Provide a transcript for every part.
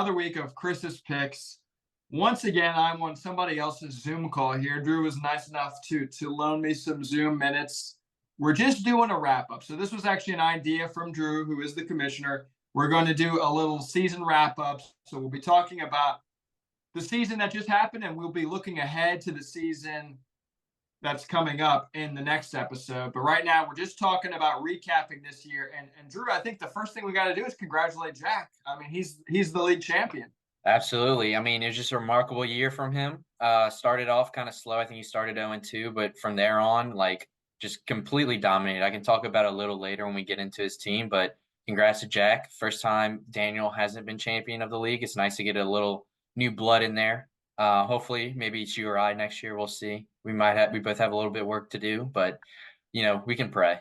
another week of Chris's picks. Once again, I'm on somebody else's Zoom call here. Drew was nice enough to loan me some Zoom minutes. We're just doing a wrap-up. So this was actually an idea from Drew, who is the commissioner. We're going to do a little season wrap-up. So we'll be talking about the season that just happened, and we'll be looking ahead to the season that's coming up in the next episode. But right now, we're just talking about recapping this year. And Drew, I think the first thing we got to do is congratulate Jack. I mean, he's the league champion. Absolutely. I mean, it was just a remarkable year from him. Started off kind of slow. I think he started 0-2, but from there on, like, just completely dominated. I can talk about it a little later when we get into his team, but congrats to Jack. First time Daniel hasn't been champion of the league. It's nice to get a little new blood in there. Hopefully, maybe it's you or I next year. We'll see. We both have a little bit of work to do, but we can pray.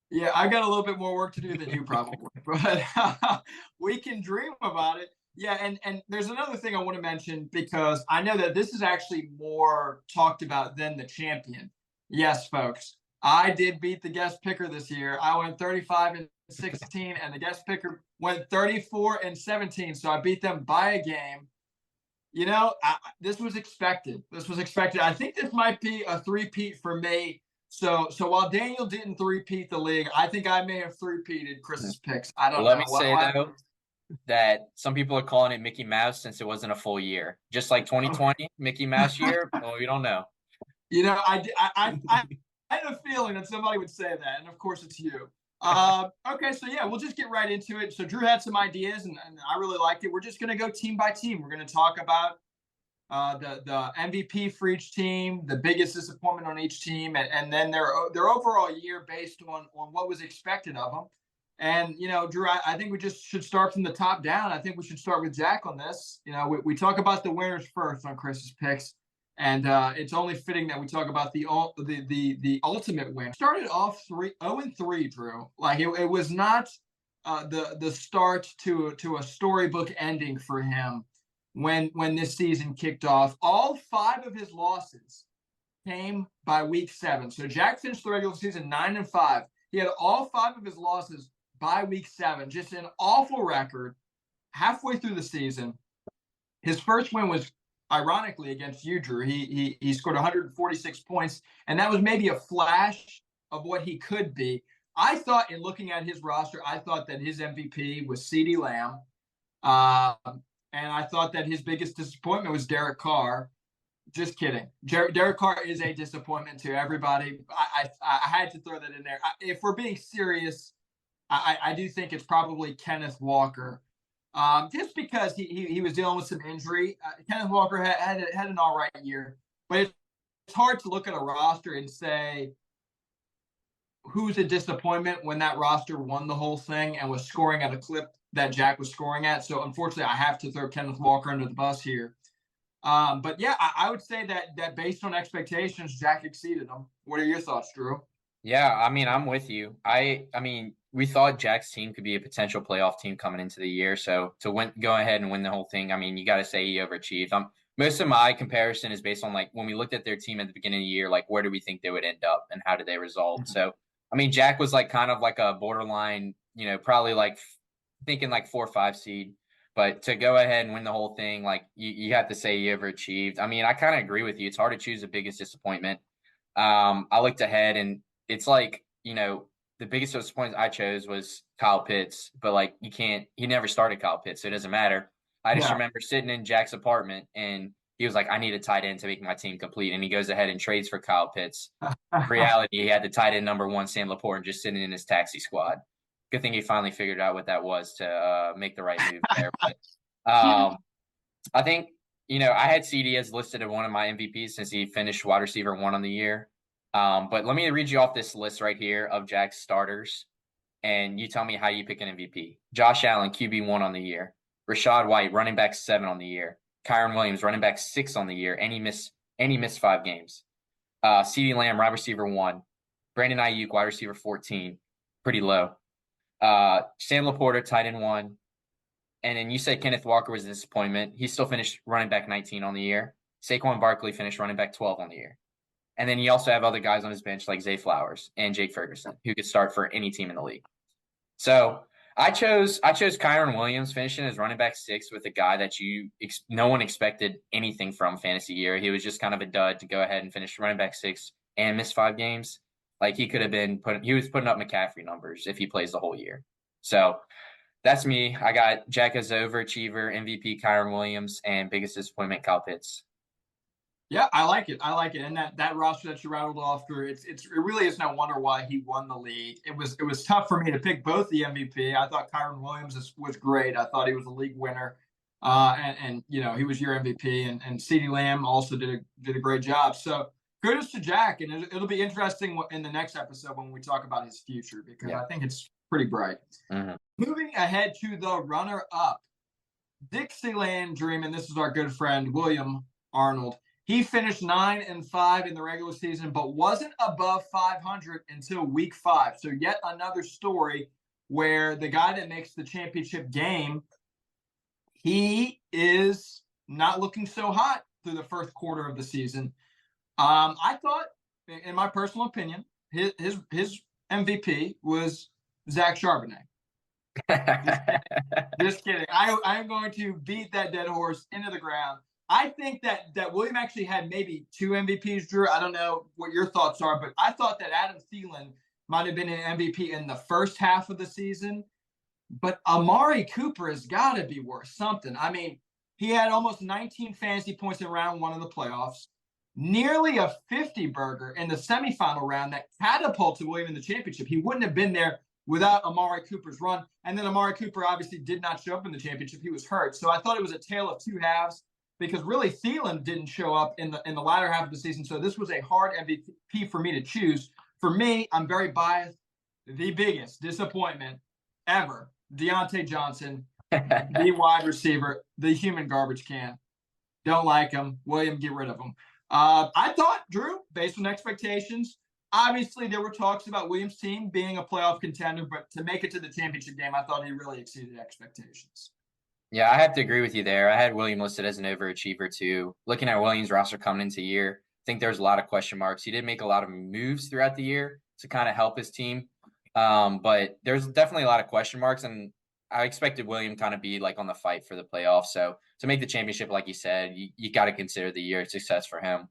Yeah, I got a little bit more work to do than you probably, but we can dream about it. Yeah, and there's another thing I want to mention, because I know that this is actually more talked about than the champion. Yes, folks, I did beat the guest picker this year. I went 35-16, and the guest picker went 34-17. So I beat them by a game. This was expected. I think this might be a three-peat for me. So while Daniel didn't three-peat the league, I think I may have three-peated Chris's picks. I don't know. Let me say, though, that some people are calling it Mickey Mouse since it wasn't a full year. Just like 2020, Mickey Mouse year. Well, we don't know. I had a feeling that somebody would say that, and of course it's you. Okay, so yeah, we'll just get right into it. So Drew had some ideas, and I really liked it. We're just going to go team by team. We're going to talk about the MVP for each team, the biggest disappointment on each team, and then their overall year based on what was expected of them. And, Drew, I think we just should start from the top down. I think we should start with Jack on this. We talk about the winners first on Chris's picks, and it's only fitting that we talk about the ultimate win. Started off 0-3, Drew. Like it was not the start to a storybook ending for him when this season kicked off. All 5 of his losses came by week 7. So Jack finished the regular season 9-5. He had all 5 of his losses by week 7. Just an awful record halfway through the season. His first win was, ironically, against you, Drew. He scored 146 points, and that was maybe a flash of what he could be. I thought, in looking at his roster, I thought that his MVP was CeeDee Lamb. And I thought that his biggest disappointment was Derek Carr. Just kidding. Derek Carr is a disappointment to everybody. I had to throw that in there. If we're being serious, I do think it's probably Kenneth Walker. Just because he was dealing with some injury. Kenneth Walker had an all right year. But it's hard to look at a roster and say who's a disappointment when that roster won the whole thing and was scoring at a clip that Jack was scoring at. So unfortunately, I have to throw Kenneth Walker under the bus here. But yeah, I would say that based on expectations, Jack exceeded them. What are your thoughts, Drew? Yeah, I mean, I'm with you. I mean, we thought Jack's team could be a potential playoff team coming into the year. So to go ahead and win the whole thing, I mean, you got to say he overachieved. Most of my comparison is based on, like, when we looked at their team at the beginning of the year, like, where do we think they would end up and how did they result? Mm-hmm. So, I mean, Jack was like kind of like a borderline, probably like thinking like 4 or 5 seed. But to go ahead and win the whole thing, like, you have to say he overachieved. I mean, I kind of agree with you. It's hard to choose the biggest disappointment. I looked ahead, and it's like, the biggest disappointment I chose was Kyle Pitts. But, like, he never started Kyle Pitts, so it doesn't matter. I just remember sitting in Jack's apartment, and he was like, I need a tight end to make my team complete. And he goes ahead and trades for Kyle Pitts. In reality, he had the tight end number 1, Sam Laporte, just sitting in his taxi squad. Good thing he finally figured out what that was to make the right move there. But I think, I had CD as listed as one of my MVPs since he finished wide receiver 1 on the year. But let me read you off this list right here of Jack's starters, and you tell me how you pick an MVP. Josh Allen, QB1 on the year. Rachaad White, running back 7 on the year. Kyron Williams, running back 6 on the year, and he missed 5 games. CeeDee Lamb, wide receiver 1. Brandon Ayuk, wide receiver 14, pretty low. Sam Laporta, tight end 1. And then you said Kenneth Walker was a disappointment. He still finished running back 19 on the year. Saquon Barkley finished running back 12 on the year. And then you also have other guys on his bench like Zay Flowers and Jake Ferguson, who could start for any team in the league. So I chose Kyron Williams finishing as running back 6 with a guy that no one expected anything from fantasy year. He was just kind of a dud to go ahead and finish running back 6 and miss 5 games. Like he was putting up McCaffrey numbers if he plays the whole year. So that's me. I got Jack as overachiever, MVP Kyron Williams, and biggest disappointment Kyle Pitts. Yeah, I like it. I like it. And that roster that you rattled off through, it really is no wonder why he won the league. It was tough for me to pick both the MVP. I thought Kyron Williams was great. I thought he was a league winner. And he was your MVP, and CeeDee Lamb also did a great job. So kudos to Jack, and it'll be interesting in the next episode when we talk about his future, because I think it's pretty bright. Mm-hmm. Moving ahead to the runner-up, Dixieland Dream, and this is our good friend William Arnold. He finished 9-5 in the regular season, but wasn't above 500 until week 5. So yet another story where the guy that makes the championship game, he is not looking so hot through the first quarter of the season. I thought, in my personal opinion, his MVP was Zach Charbonnet. Just kidding. I'm going to beat that dead horse into the ground. I think that William actually had maybe 2 MVPs, Drew. I don't know what your thoughts are, but I thought that Adam Thielen might have been an MVP in the first half of the season. But Amari Cooper has got to be worth something. I mean, he had almost 19 fantasy points in round 1 of the playoffs, nearly a 50-burger in the semifinal round that catapulted William in the championship. He wouldn't have been there without Amari Cooper's run. And then Amari Cooper obviously did not show up in the championship. He was hurt. So I thought it was a tale of 2 halves, because really Thielen didn't show up in the latter half of the season. So this was a hard MVP for me to choose. For me, I'm very biased. The biggest disappointment ever, Deontay Johnson, the wide receiver, the human garbage can. Don't like him. William, get rid of him. I thought, Drew, based on expectations, obviously there were talks about Williams' team being a playoff contender, but to make it to the championship game, I thought he really exceeded expectations. Yeah, I have to agree with you there. I had William listed as an overachiever too. Looking at Williams' roster coming into the year, I think there's a lot of question marks. He did make a lot of moves throughout the year to kind of help his team. But there's definitely a lot of question marks, and I expected William kind of be like on the fight for the playoffs. So to make the championship, like you said, you got to consider the year a success for him.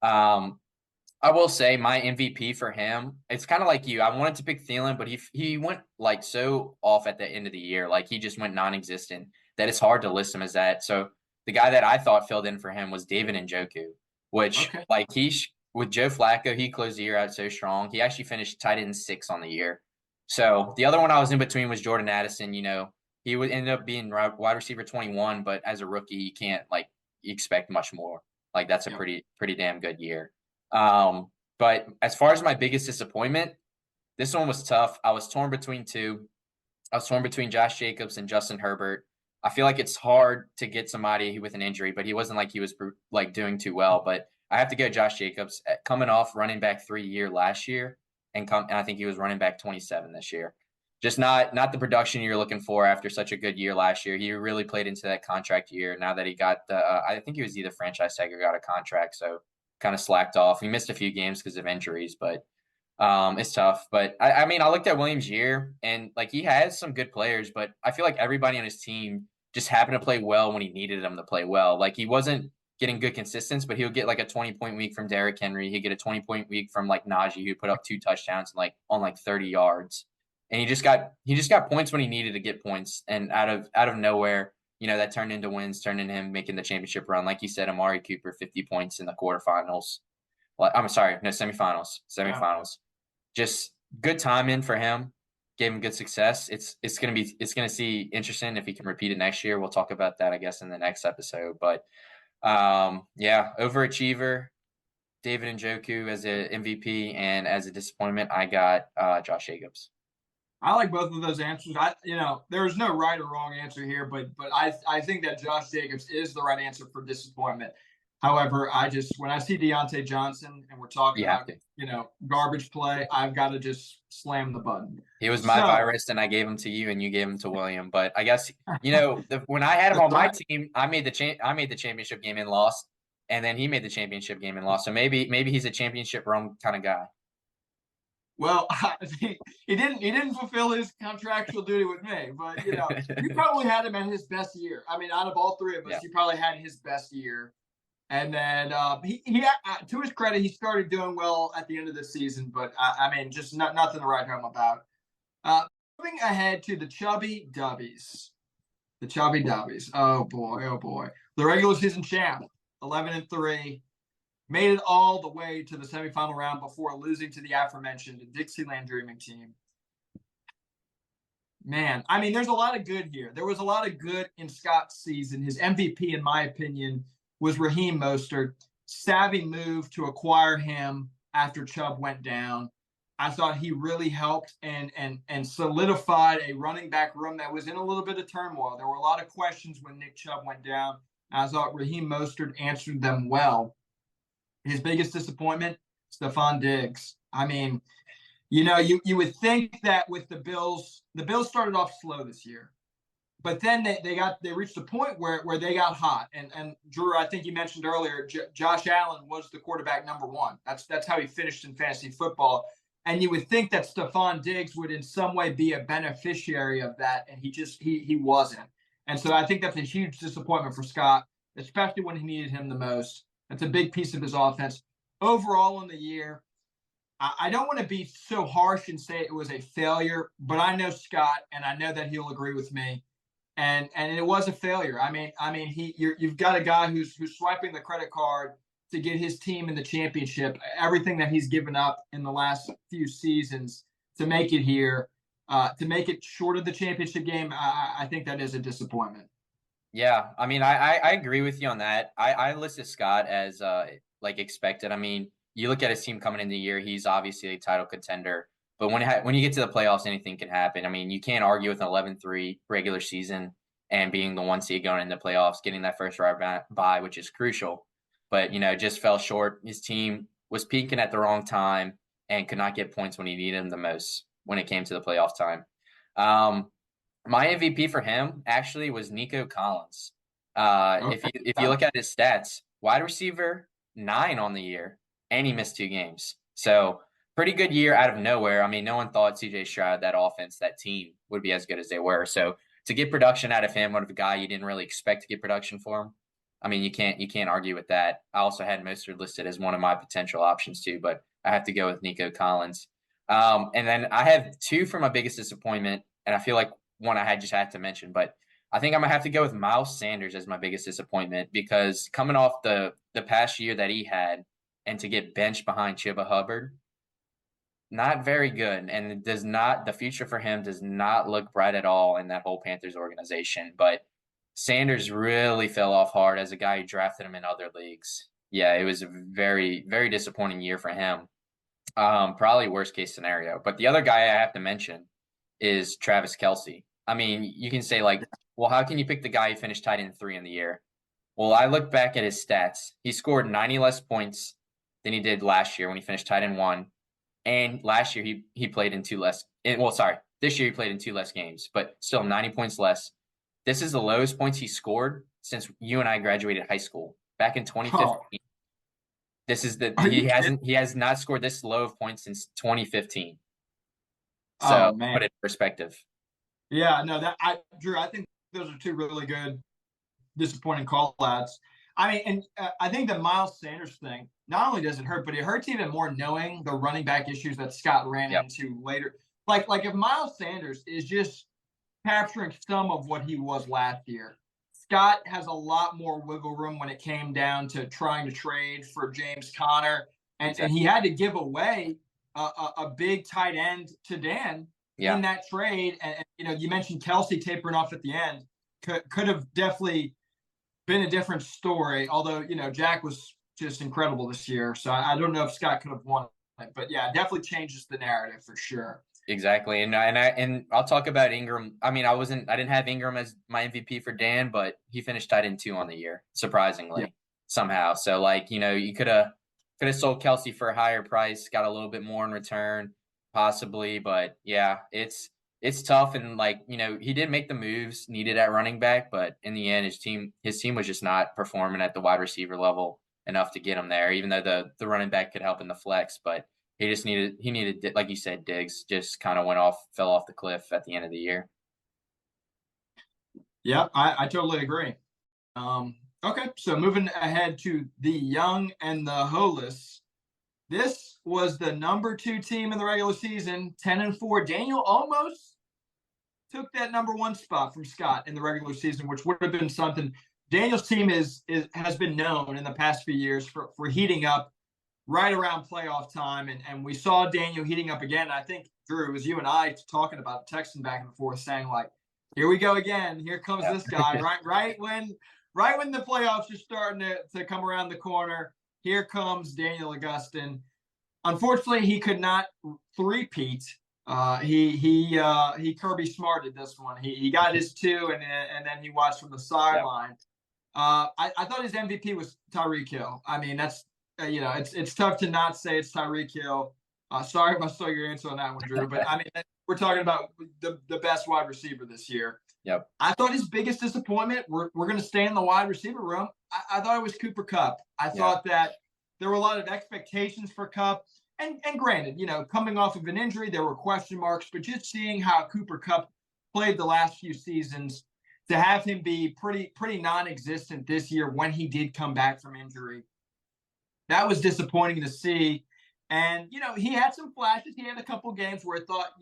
I will say my MVP for him, it's kind of like you. I wanted to pick Thielen, but he went like so off at the end of the year. Like he just went non-existent that it's hard to list him as that. So the guy that I thought filled in for him was David Njoku, which like with Joe Flacco, he closed the year out so strong. He actually finished tight end 6 on the year. So the other one I was in between was Jordan Addison. He would end up being wide receiver 21, but as a rookie, you can't expect much more. Like that's a pretty damn good year. But as far as my biggest disappointment, this one was tough. I was torn between 2. I was torn between Josh Jacobs and Justin Herbert. I feel like it's hard to get somebody with an injury, but he wasn't like he was doing too well. But I have to go Josh Jacobs, coming off running back 3 year last year, and I think he was running back 27 this year. Just not the production you're looking for after such a good year last year. He really played into that contract year. Now that he got I think he was either franchise tag or got a contract, so kind of slacked off. He missed a few games because of injuries, but it's tough. But I mean, I looked at Williams' year, and he has some good players, but I feel like everybody on his team just happened to play well when he needed them to play well. Like he wasn't getting good consistency, but he would get like a 20-point week from Derrick Henry. He'd get a 20-point week from Najee, who put up 2 touchdowns on 30 yards. And he just got points when he needed to get points. And out of nowhere, that turned into wins, turned into him making the championship run. Like you said, Amari Cooper, 50 points in the quarterfinals. I'm sorry, no, semifinals. Yeah. Just good timing for him. Gave him good success. It's gonna see interesting if he can repeat it next year. We'll talk about that, I guess, in the next episode. But overachiever, David Njoku as an MVP, and as a disappointment, I got Josh Jacobs. I like both of those answers. There's no right or wrong answer here, but I think that Josh Jacobs is the right answer for disappointment. However, when I see Deontay Johnson and we're talking about garbage play, I've got to just slam the button. He was my virus, and I gave him to you, and you gave him to William. But I guess when I had him on my team, I made the championship game and lost, and then he made the championship game and lost. So maybe he's a championship run kind of guy. Well, he didn't fulfill his contractual duty with me, but you probably had him at his best year. I mean, out of all three of Yeah. us, you probably had his best year. And then to his credit, he started doing well at the end of the season, but I mean, just nothing to write home about. Uh, Moving ahead to the Chubby Dubbies. The Chubby Dubbies. Oh boy, oh boy. The regular season champ, 11-3, made it all the way to the semifinal round before losing to the aforementioned Dixieland Dreaming Team. Man, I mean, there's a lot of good here. There was a lot of good in Scott's season. His MVP, in my opinion, was Raheem Mostert. Savvy move to acquire him after Chubb went down. I thought he really helped and solidified a running back room that was in a little bit of turmoil. There were a lot of questions when Nick Chubb went down. I thought Raheem Mostert answered them well. His biggest disappointment, Stephon Diggs. I mean, you would think that with the Bills started off slow this year, but then they reached a point where they got hot. And Drew, I think you mentioned earlier, Josh Allen was the quarterback number one. That's how he finished in fantasy football. And you would think that Stephon Diggs would in some way be a beneficiary of that, and he wasn't. And so I think that's a huge disappointment for Scott, especially when he needed him the most. That's a big piece of his offense. Overall in the year, I don't want to be so harsh and say it was a failure, but I know Scott, and I know that he'll agree with me. And it was a failure. You've got a guy who's swiping the credit card to get his team in the championship. Everything that he's given up in the last few seasons to make it here, to make it short of the championship game, I think that is a disappointment. Yeah, I mean, I agree with you on that. I listed Scott as like expected. I mean, you look at his team coming into the year, he's obviously a title contender. But when you get to the playoffs, anything can happen. I mean, you can't argue with an 11-3 regular season and being the one seed going into the playoffs, getting that first round bye, which is crucial. But just fell short. His team was peaking at the wrong time and could not get points when he needed them the most when it came to the playoff time. My MVP for him actually was Nico Collins. If Okay. you look at his stats, wide receiver 9 on the year, and he missed 2 games. So pretty good year out of nowhere. I mean, no one thought CJ Stroud, that offense, that team would be as good as they were. So to get production out of him, out of a guy you didn't really expect to get production for him, I mean, you can't argue with that. I also had Mostert listed as one of my potential options too, but I have to go with Nico Collins. And then I have 2 for my biggest disappointment, and I feel like one I just had to mention, but I think I'm gonna have to go with Miles Sanders as my biggest disappointment because coming off the past year that he had, and to get benched behind Chuba Hubbard, not very good, and the future for him does not look bright at all in that whole Panthers organization. But Sanders really fell off hard as a guy who drafted him in other leagues. Yeah, it was a very, very disappointing year for him. Probably worst case scenario. But the other guy I have to mention is Travis Kelce. I mean, you can say like, well, how can you pick the guy who finished tight end 3 in the year? Well, I look back at his stats. He scored 90 less points than he did last year when he finished tight end 1. And last year he played in 2 less. This year he played in 2 less games, but still 90 points less. This is the lowest points he scored since you and I graduated high school back in 2015. Oh, This is are you kidding? he has not scored this low of points since 2015. Oh So man. put it in perspective. Yeah, no, Drew, I think those are 2 really good disappointing call outs. I mean, and I think the Miles Sanders thing, not only does it hurt, but it hurts even more knowing the running back issues that Scott ran Yep. into later. Like if Miles Sanders is just capturing some of what he was last year, Scott has a lot more wiggle room when it came down to trying to trade for James Conner, and Exactly. he had to give away a big tight end to Dan in Yeah. that trade. And you mentioned Kelce tapering off at the end. Could have definitely been a different story. Although Jack was just incredible this year, so I don't know if Scott could have won it, but yeah, it definitely changes the narrative for sure. Exactly. And I'll talk about Ingram. I mean, I didn't have Ingram as my MVP for Dan, but he finished tight end 2 on the year, Yeah. surprisingly, somehow. So like, you could have sold Kelce for a higher price, got a little bit more in return, possibly. But yeah, it's tough. And like, he did make the moves needed at running back, but in the end his team was just not performing at the wide receiver level enough to get him there, even though the running back could help in the flex. But He needed, like you said, Diggs just kind of fell off the cliff at the end of the year. Yep, I totally agree. Okay, so moving ahead to the young and the holeless. This was the number 2 team in the regular season, 10-4. Daniel almost took that number 1 spot from Scott in the regular season, which would have been something. Daniel's team has been known in the past few years for heating up right around playoff time, and we saw Daniel heating up again. I think, Drew, it was you and I talking about, texting back and forth, saying like, "Here we go again. Here comes this guy." Right when the playoffs are starting to come around the corner, here comes Daniel Augustin. Unfortunately, he could not three-peat. He Kirby smarted this one. He got his 2, and then he watched from the sideline. I thought his MVP was Tyreek Hill. I mean, that's it's tough to not say it's Tyreek Hill. Sorry if I stole your answer on that one, Drew, but I mean, we're talking about the best wide receiver this year. Yep. I thought his biggest disappointment, we're going to stay in the wide receiver room. I thought it was Cooper Kupp. I thought that there were a lot of expectations for Kupp. And granted, coming off of an injury, there were question marks, but just seeing how Cooper Kupp played the last few seasons, to have him be pretty non-existent this year when he did come back from injury, that was disappointing to see. And, he had some flashes. He had a couple games where I thought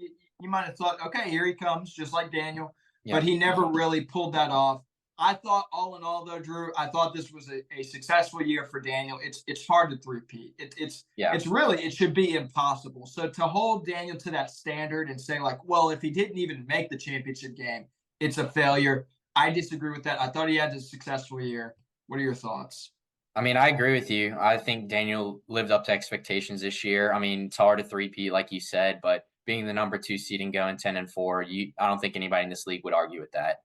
you might have thought, okay, here he comes, just like Daniel. Yeah. But he never really pulled that off. I thought, all in all, though, Drew, I thought this was a successful year for Daniel. It's hard to three-peat. It should be impossible. So to hold Daniel to that standard and say, like, well, if he didn't even make the championship game, it's a failure, I disagree with that. I thought he had a successful year. What are your thoughts? I mean, I agree with you. I think Daniel lived up to expectations this year. I mean, it's hard to three-peat, like you said, but being the number 2 seed and going 10-4, I don't think anybody in this league would argue with that.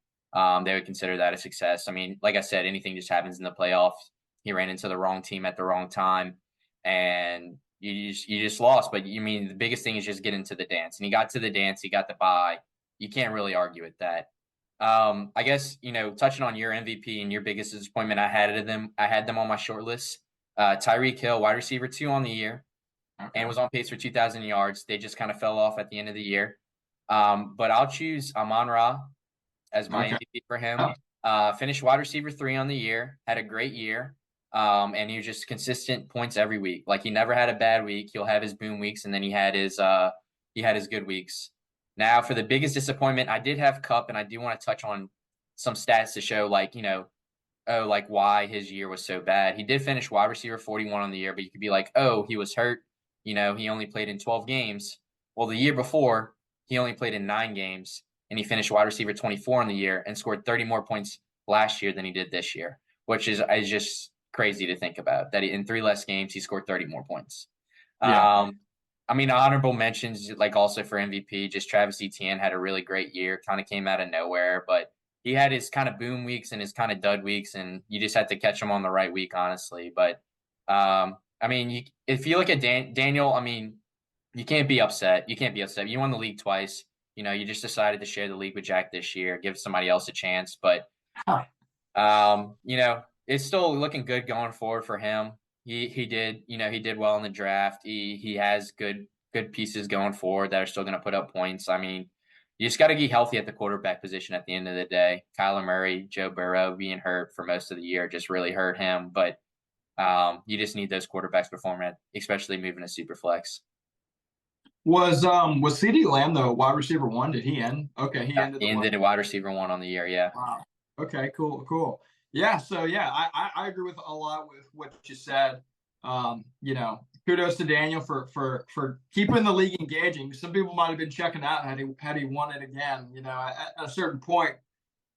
They would consider that a success. I mean, like I said, anything just happens in the playoffs. He ran into the wrong team at the wrong time, and you just lost. But you mean the biggest thing is just get into the dance, and he got to the dance. He got the bye. You can't really argue with that. I guess, touching on your MVP and your biggest disappointment, I had them on my short list. Tyreek Hill, wide receiver 2 on the year, and was on pace for 2,000 yards. They just kind of fell off at the end of the year. But I'll choose Amon-Ra as my MVP for him. Finished wide receiver 3 on the year, had a great year. And he was just consistent points every week. Like, he never had a bad week. He'll have his boom weeks, and then he had his good weeks. Now, for the biggest disappointment, I did have Kupp, and I do want to touch on some stats to show, why his year was so bad. He did finish wide receiver 41 on the year, but you could be like, oh, he was hurt. He only played in 12 games. Well, the year before, he only played in 9 games, and he finished wide receiver 24 on the year and scored 30 more points last year than he did this year, which is just crazy to think about, that in 3 less games, he scored 30 more points. Yeah. I mean, honorable mentions, also for MVP, just Travis Etienne had a really great year, kind of came out of nowhere, but he had his kind of boom weeks and his kind of dud weeks, and you just had to catch him on the right week, honestly. But, I mean, if you look at Daniel, I mean, you can't be upset. You won the league twice. You just decided to share the league with Jack this year, give somebody else a chance. But, it's still looking good going forward for him. He did well in the draft. He has good pieces going forward that are still going to put up points. I mean, you just got to get healthy at the quarterback position at the end of the day. Kyler Murray, Joe Burrow being hurt for most of the year just really hurt him. But you just need those quarterbacks performing, especially moving to Superflex. Was CeeDee Lamb the wide receiver 1? Did he end? Okay, he ended a wide receiver 1 on the year. Yeah. Wow. Okay. Cool. Yeah. So yeah, I agree with a lot with what you said. Kudos to Daniel for keeping the league engaging. Some people might have been checking out had he won it again. At a certain point,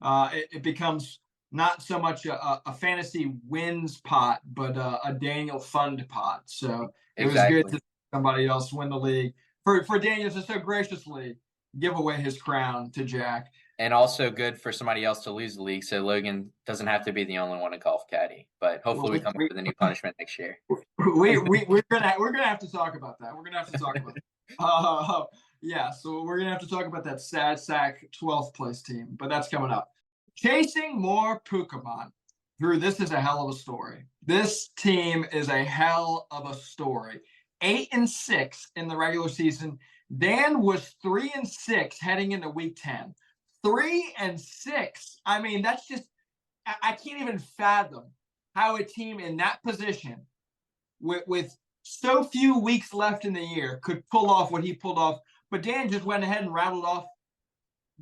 it becomes not so much a fantasy wins pot, but a Daniel fund pot. So it was good to see somebody else win the league. For Daniel to so graciously give away his crown to Jack. And also good for somebody else to lose the league, so Logan doesn't have to be the only one in golf caddy. But hopefully we come up with a new punishment next year. We're gonna have to talk about that. We're gonna have to talk about that. Yeah, so we're gonna have to talk about that sad sack 12th place team, but that's coming up. Chasing more Pokemon. Drew, this is a hell of a story. This team is a hell of a story. 8-6 in the regular season. Dan was 3-6 heading into week 10. 3-6. I mean, that's just, I can't even fathom how a team in that position with so few weeks left in the year could pull off what he pulled off. But Dan just went ahead and rattled off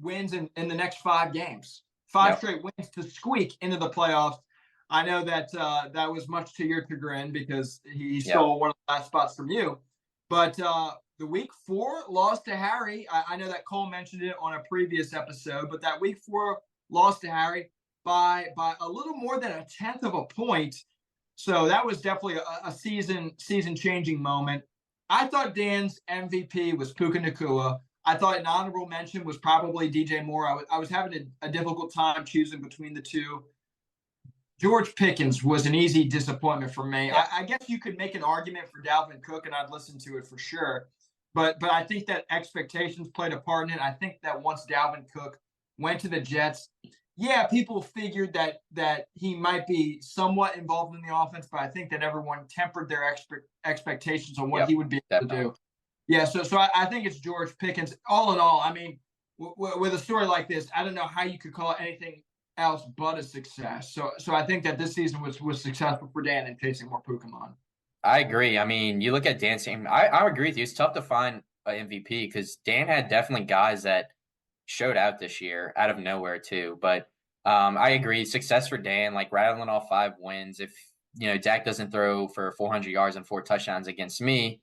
wins in the next 5 games, 5 straight wins to squeak into the playoffs. I know that that was much to your chagrin because he stole one of the last spots from you. But the week 4 loss to Harry, I know that Cole mentioned it on a previous episode, but that week 4 loss to Harry by a little more than 1/10 of a point. So that was definitely a season changing moment. I thought Dan's MVP was Puka Nacua. I thought an honorable mention was probably DJ Moore. I was having a difficult time choosing between the two. George Pickens was an easy disappointment for me. I guess you could make an argument for Dalvin Cook, and I'd listen to it for sure. But I think that expectations played a part in it. I think that once Dalvin Cook went to the Jets, people figured that he might be somewhat involved in the offense, but I think that everyone tempered their expectations on what he would be able to do. Yeah, so I think it's George Pickens. All in all, I mean, with a story like this, I don't know how you could call it anything else but a success. So I think that this season was successful for Dan in chasing more Pokemon. I agree. I mean, you look at Dan's team. I agree with you. It's tough to find an MVP because Dan had definitely guys that showed out this year out of nowhere too. But I agree. Success for Dan, like rattling off 5 wins. If Dak doesn't throw for 400 yards and 4 touchdowns against me,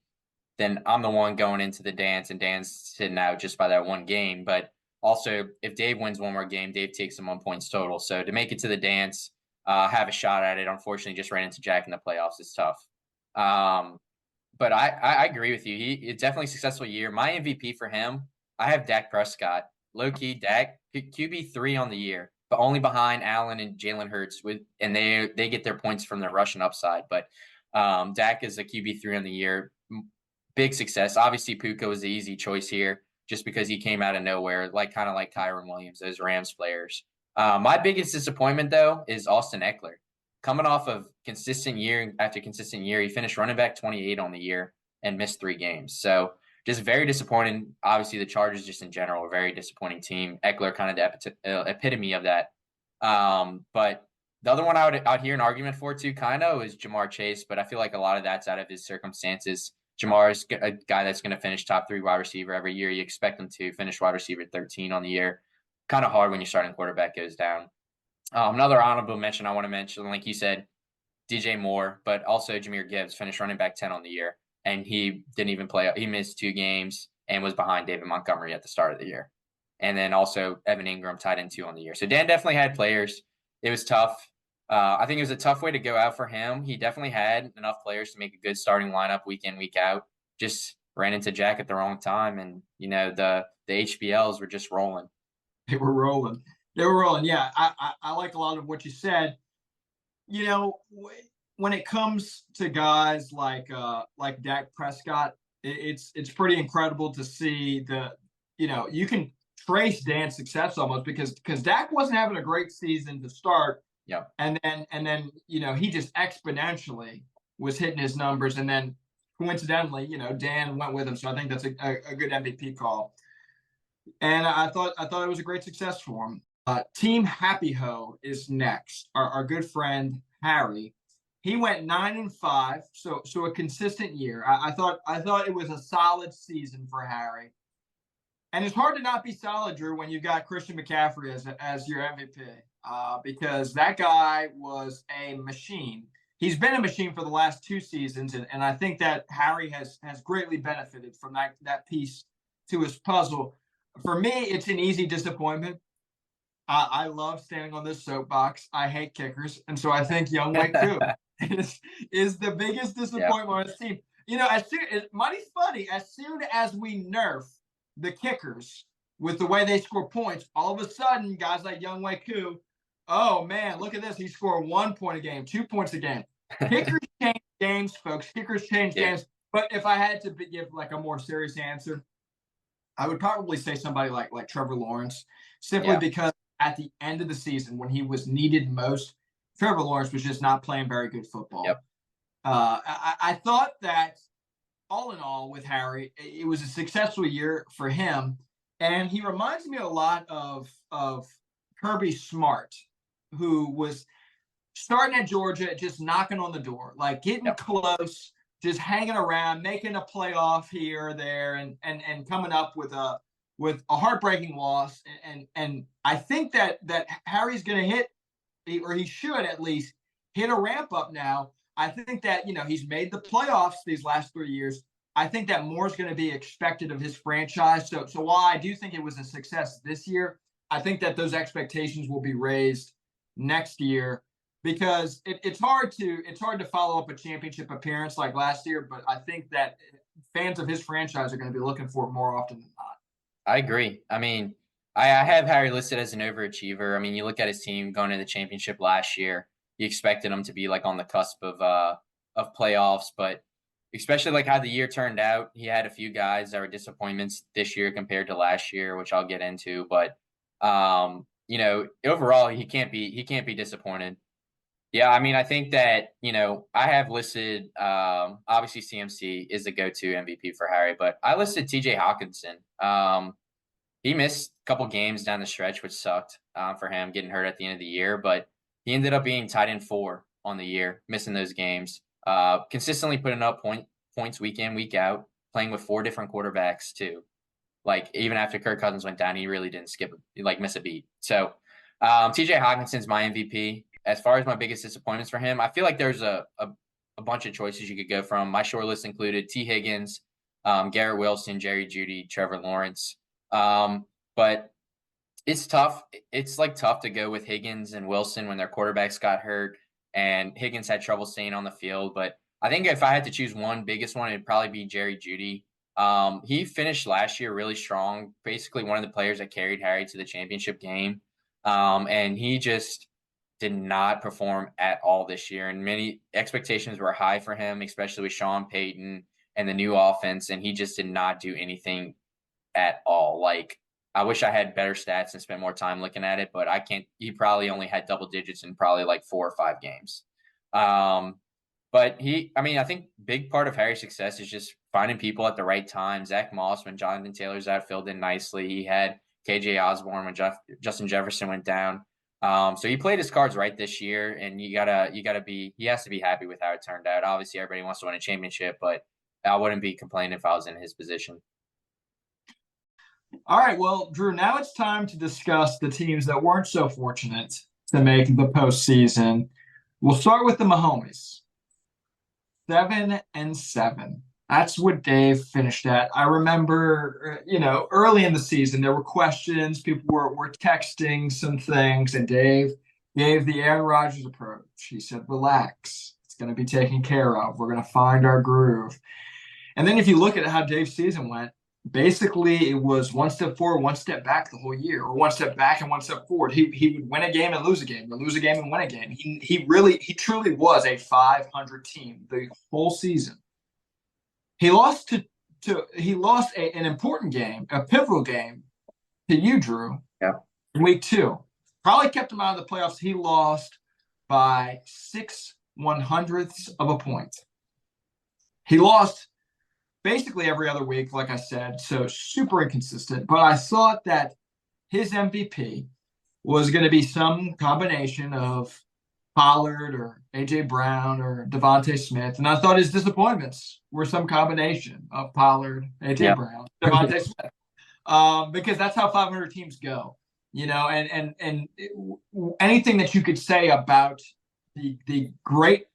then I'm the one going into the dance, and Dan's sitting out just by that one game. But also, if Dave wins one more game, Dave takes him 1 points total. So to make it to the dance, have a shot at it, unfortunately, just ran into Jack in the playoffs is tough. But I agree with you. It's definitely a successful year. My MVP for him, I have Dak Prescott. Low key, Dak QB3 on the year, but only behind Allen and Jalen Hurts. And they get their points from their rushing upside. But Dak is a QB3 on the year. Big success. Obviously, Puka was the easy choice here just because he came out of nowhere, kind of like Kyron Williams, those Rams players. My biggest disappointment, though, is Austin Eckler. Coming off of consistent year after consistent year, he finished running back 28 on the year and missed 3 games. So just very disappointing. Obviously, the Chargers just in general are a very disappointing team. Eckler kind of the epitome of that. But the other one I'd hear an argument for too, kind of, is Jamar Chase. But I feel like a lot of that's out of his circumstances. Jamar is a guy that's going to finish top 3 wide receiver every year. You expect him to finish wide receiver 13 on the year. Kind of hard when your starting quarterback goes down. Another honorable mention I want to mention, like you said, DJ Moore, but also Jahmyr Gibbs finished running back 10 on the year, and he didn't even play. He missed 2 games and was behind David Montgomery at the start of the year. And then also Evan Ingram tied in 2 on the year. So Dan definitely had players. It was tough. I think it was a tough way to go out for him. He definitely had enough players to make a good starting lineup week in, week out. Just ran into Jack at the wrong time, and the HBLs were just rolling. They were rolling. Yeah, I like a lot of what you said. When it comes to guys like Dak Prescott, it's pretty incredible to see you can trace Dan's success almost because Dak wasn't having a great season to start. Yeah. And then he just exponentially was hitting his numbers, and then coincidentally, Dan went with him. So I think that's a good MVP call. And I thought it was a great success for him. Team Happy Ho is next. Our good friend Harry. He went 9-5, so a consistent year. I thought it was a solid season for Harry. And it's hard to not be solid, Drew, when you've got Christian McCaffrey as your MVP, because that guy was a machine. He's been a machine for the last 2 seasons, and I think that Harry has greatly benefited from that piece to his puzzle. For me, it's an easy disappointment. I love standing on this soapbox. I hate kickers, and so I think Younghoe Koo is the biggest disappointment on his team. Money's funny. As soon as we nerf the kickers with the way they score points, all of a sudden, guys like Younghoe Koo, oh man, look at this. He scored 1 point a game, 2 points a game. Kickers change games, folks. Kickers change games. But if I had to give a more serious answer, I would probably say somebody like Trevor Lawrence, simply because at the end of the season, when he was needed most, Trevor Lawrence was just not playing very good football. Yep. I thought that all in all, with Harry, it was a successful year for him, and he reminds me a lot of Kirby Smart, who was starting at Georgia, just knocking on the door, like getting Yep. close, just hanging around, making a playoff here or there, and coming up with a heartbreaking loss. And I think that Harry's going to hit, or he should at least hit a ramp up now. I think that he's made the playoffs these last 3 years. I think that more is going to be expected of his franchise. So while I do think it was a success this year, I think that those expectations will be raised next year, because it's hard to follow up a championship appearance like last year. But I think that fans of his franchise are going to be looking for it more often than not. I agree. I mean, I have Harry listed as an overachiever. I mean, you look at his team going to the championship last year. You expected him to be like on the cusp of playoffs, but especially like how the year turned out, he had a few guys that were disappointments this year compared to last year, which I'll get into. But overall, he can't be disappointed. Yeah, I mean, I think that, I have listed, obviously CMC is the go-to MVP for Harry, but I listed TJ Hawkinson. He missed a couple games down the stretch, which sucked for him getting hurt at the end of the year, but he ended up being tight end 4 on the year, missing those games, consistently putting up points week in, week out, playing with 4 different quarterbacks too. Like, even after Kirk Cousins went down, he really didn't miss a beat. So TJ Hawkinson's my MVP. As far as my biggest disappointments for him, I feel like there's a bunch of choices you could go from. My short list included T. Higgins, Garrett Wilson, Jerry Jeudy, Trevor Lawrence. But it's tough. It's like tough to go with Higgins and Wilson when their quarterbacks got hurt and Higgins had trouble staying on the field. But I think if I had to choose one biggest one, it'd probably be Jerry Jeudy. He finished last year really strong, basically one of the players that carried Harry to the championship game. And he just did not perform at all this year. And many expectations were high for him, especially with Sean Payton and the new offense. And he just did not do anything at all. Like, I wish I had better stats and spent more time looking at it, but I can't. He probably only had double digits in probably like 4 or 5 games. But I think big part of Harry's success is just finding people at the right time. Zach Moss, when Jonathan Taylor's out, filled in nicely. He had KJ Osborne when Justin Jefferson went down. So he played his cards right this year, and he has to be happy with how it turned out. Obviously, everybody wants to win a championship, but I wouldn't be complaining if I was in his position. All right, well, Drew, now it's time to discuss the teams that weren't so fortunate to make the postseason. We'll start with the Mahomes. 7-7. That's what Dave finished at. I remember, early in the season, there were questions. People were texting some things, and Dave gave the Aaron Rodgers approach. He said, relax. It's going to be taken care of. We're going to find our groove. And then if you look at how Dave's season went, basically it was one step forward, one step back the whole year, or one step back and one step forward. He would win a game and lose a game, or lose a game and win a game. He truly was a 500 team the whole season. He lost an important game, a pivotal game to you, Drew. Yeah. In week 2. Probably kept him out of the playoffs. He lost by 6/100ths of a point. He lost basically every other week, like I said, so super inconsistent. But I thought that his MVP was going to be some combination of Pollard or A.J. Brown or Devontae Smith. And I thought his disappointments were some combination of Pollard, A.J. Brown, Devontae Smith. Because that's how 500 teams go, and anything that you could say about the great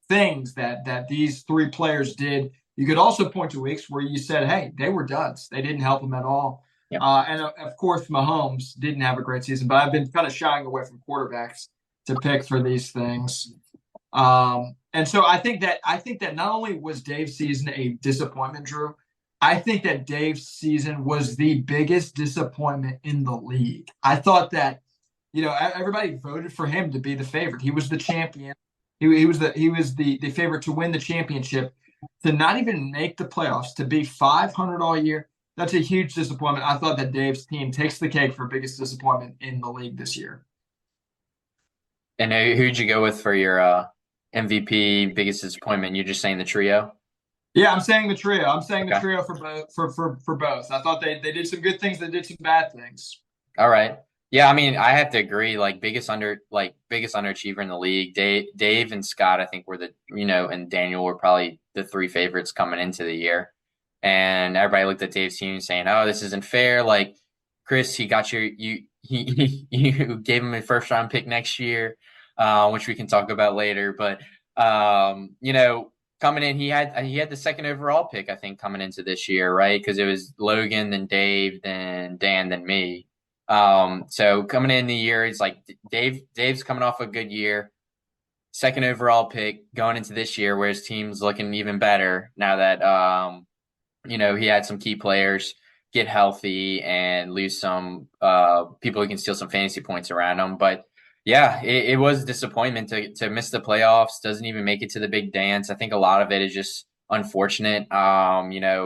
things that these 3 players did, you could also point to weeks where you said, hey, they were duds. They didn't help them at all. Yep. And of course, Mahomes didn't have a great season, but I've been kind of shying away from quarterbacks to pick for these things. And so I think that not only was Dave's season a disappointment, Drew, I think that Dave's season was the biggest disappointment in the league. I thought that, everybody voted for him to be the favorite. He was the champion. He was the favorite to win the championship. To not even make the playoffs, to be 500 all year, that's a huge disappointment. I thought that Dave's team takes the cake for biggest disappointment in the league this year. And who'd you go with for your MVP biggest disappointment? You're just saying the trio? Yeah, I'm saying the trio. I'm saying the Okay. trio for both. For both. I thought they did some good things. They did some bad things. All right. Yeah, I mean, I have to agree. Biggest underachiever in the league. Dave and Scott, I think, were and Daniel were probably the three favorites coming into the year. And everybody looked at Dave's team saying, "Oh, this isn't fair." Like, Chris, he got you gave him a first round pick next year, which we can talk about later. But coming in, he had the second overall pick, I think, coming into this year, right? Because it was Logan, then Dave, then Dan, then me. So coming in the year, it's like Dave's coming off a good year, second overall pick going into this year, where his team's looking even better now that he had some key players get healthy and lose some people who can steal some fantasy points around him. But yeah, it was a disappointment to miss the playoffs, doesn't even make it to the big dance. I think a lot of it is just unfortunate.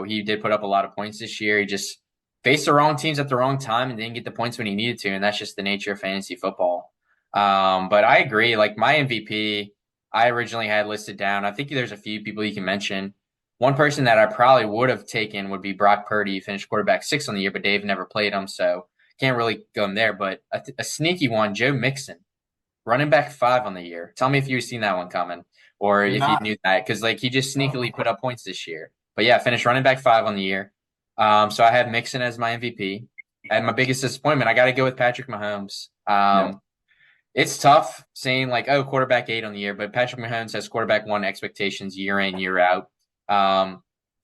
He did put up a lot of points this year. He just faced the wrong teams at the wrong time and didn't get the points when he needed to, and that's just the nature of fantasy football. But I agree. Like my MVP, I originally had listed down. I think there's a few people you can mention. One person that I probably would have taken would be Brock Purdy. He finished quarterback 6 on the year, but Dave never played him, so can't really go in there. But a sneaky one, Joe Mixon, running back 5 on the year. Tell me if you've seen that one coming, or Did if you not. knew that, because he just sneakily put up points this year. But yeah, finished running back 5 on the year. So I had Mixon as my MVP. And my biggest disappointment, I got to go with Patrick Mahomes. Yep. It's tough saying quarterback 8 on the year, but Patrick Mahomes has quarterback 1 expectations year in, year out.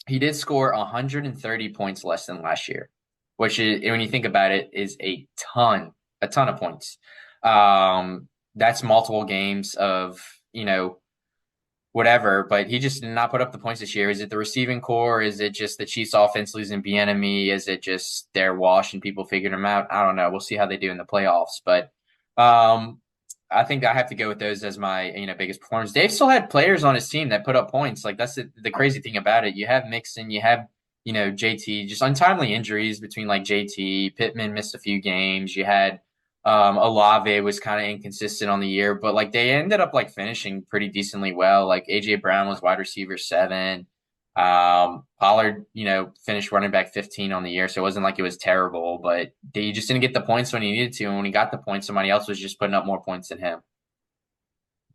He did score 130 points less than last year, which is, when you think about it, is a ton of points. That's multiple games of, whatever, but he just did not put up the points this year. Is it the receiving core? Is it just the Chiefs offense losing Bieniemy? Is it just their wash and people figured them out? I don't know. We'll see how they do in the playoffs, but I think I have to go with those as my biggest performers. Dave still had players on his team that put up points. Like that's the crazy thing about it. You have Mixon, you have JT, just untimely injuries between like JT, Pittman missed a few games. You had Olave was kind of inconsistent on the year, but like they ended up like finishing pretty decently well. Like AJ Brown was wide receiver 7. Pollard, finished running back 15 on the year, so it wasn't like it was terrible, but he just didn't get the points when he needed to. And when he got the points, somebody else was just putting up more points than him.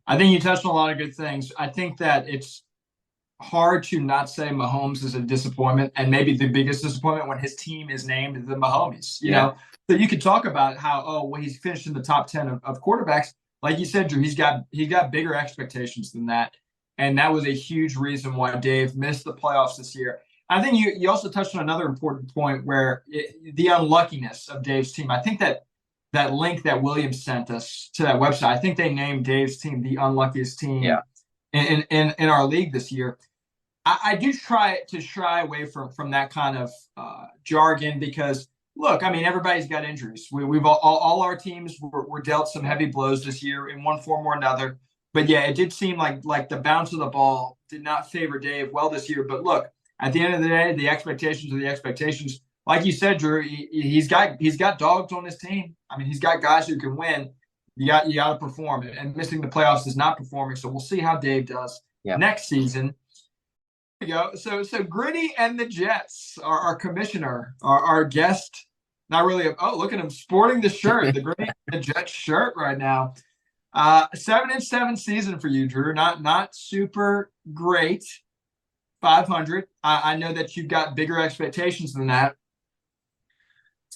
I think you touched on a lot of good things. I think that it's hard to not say Mahomes is a disappointment, and maybe the biggest disappointment when his team is named the Mahomes. So you could talk about how he's finished in the top 10 of quarterbacks. Like you said, Drew, he's got bigger expectations than that, and that was a huge reason why Dave missed the playoffs this year. I think you also touched on another important point where the unluckiness of Dave's team. I think that link that Williams sent us to that website, I think they named Dave's team the unluckiest team in our league this year. I do try to shy away from that kind of jargon because, look, I mean, everybody's got injuries. We've all our teams were dealt some heavy blows this year in one form or another. But yeah, it did seem like the bounce of the ball did not favor Dave well this year. But look, at the end of the day, the expectations are the expectations. Like you said, Drew, he's got dogs on his team. I mean, he's got guys who can win. You got to perform, and missing the playoffs is not performing. So we'll see how Dave does next season. There we go. So Gritty and the Jets, our commissioner, our guest. Not really. Look at him sporting the shirt, the Gritty and the Jets shirt right now. 7-7 season for you, Drew. Not super great. 500. I know that you've got bigger expectations than that.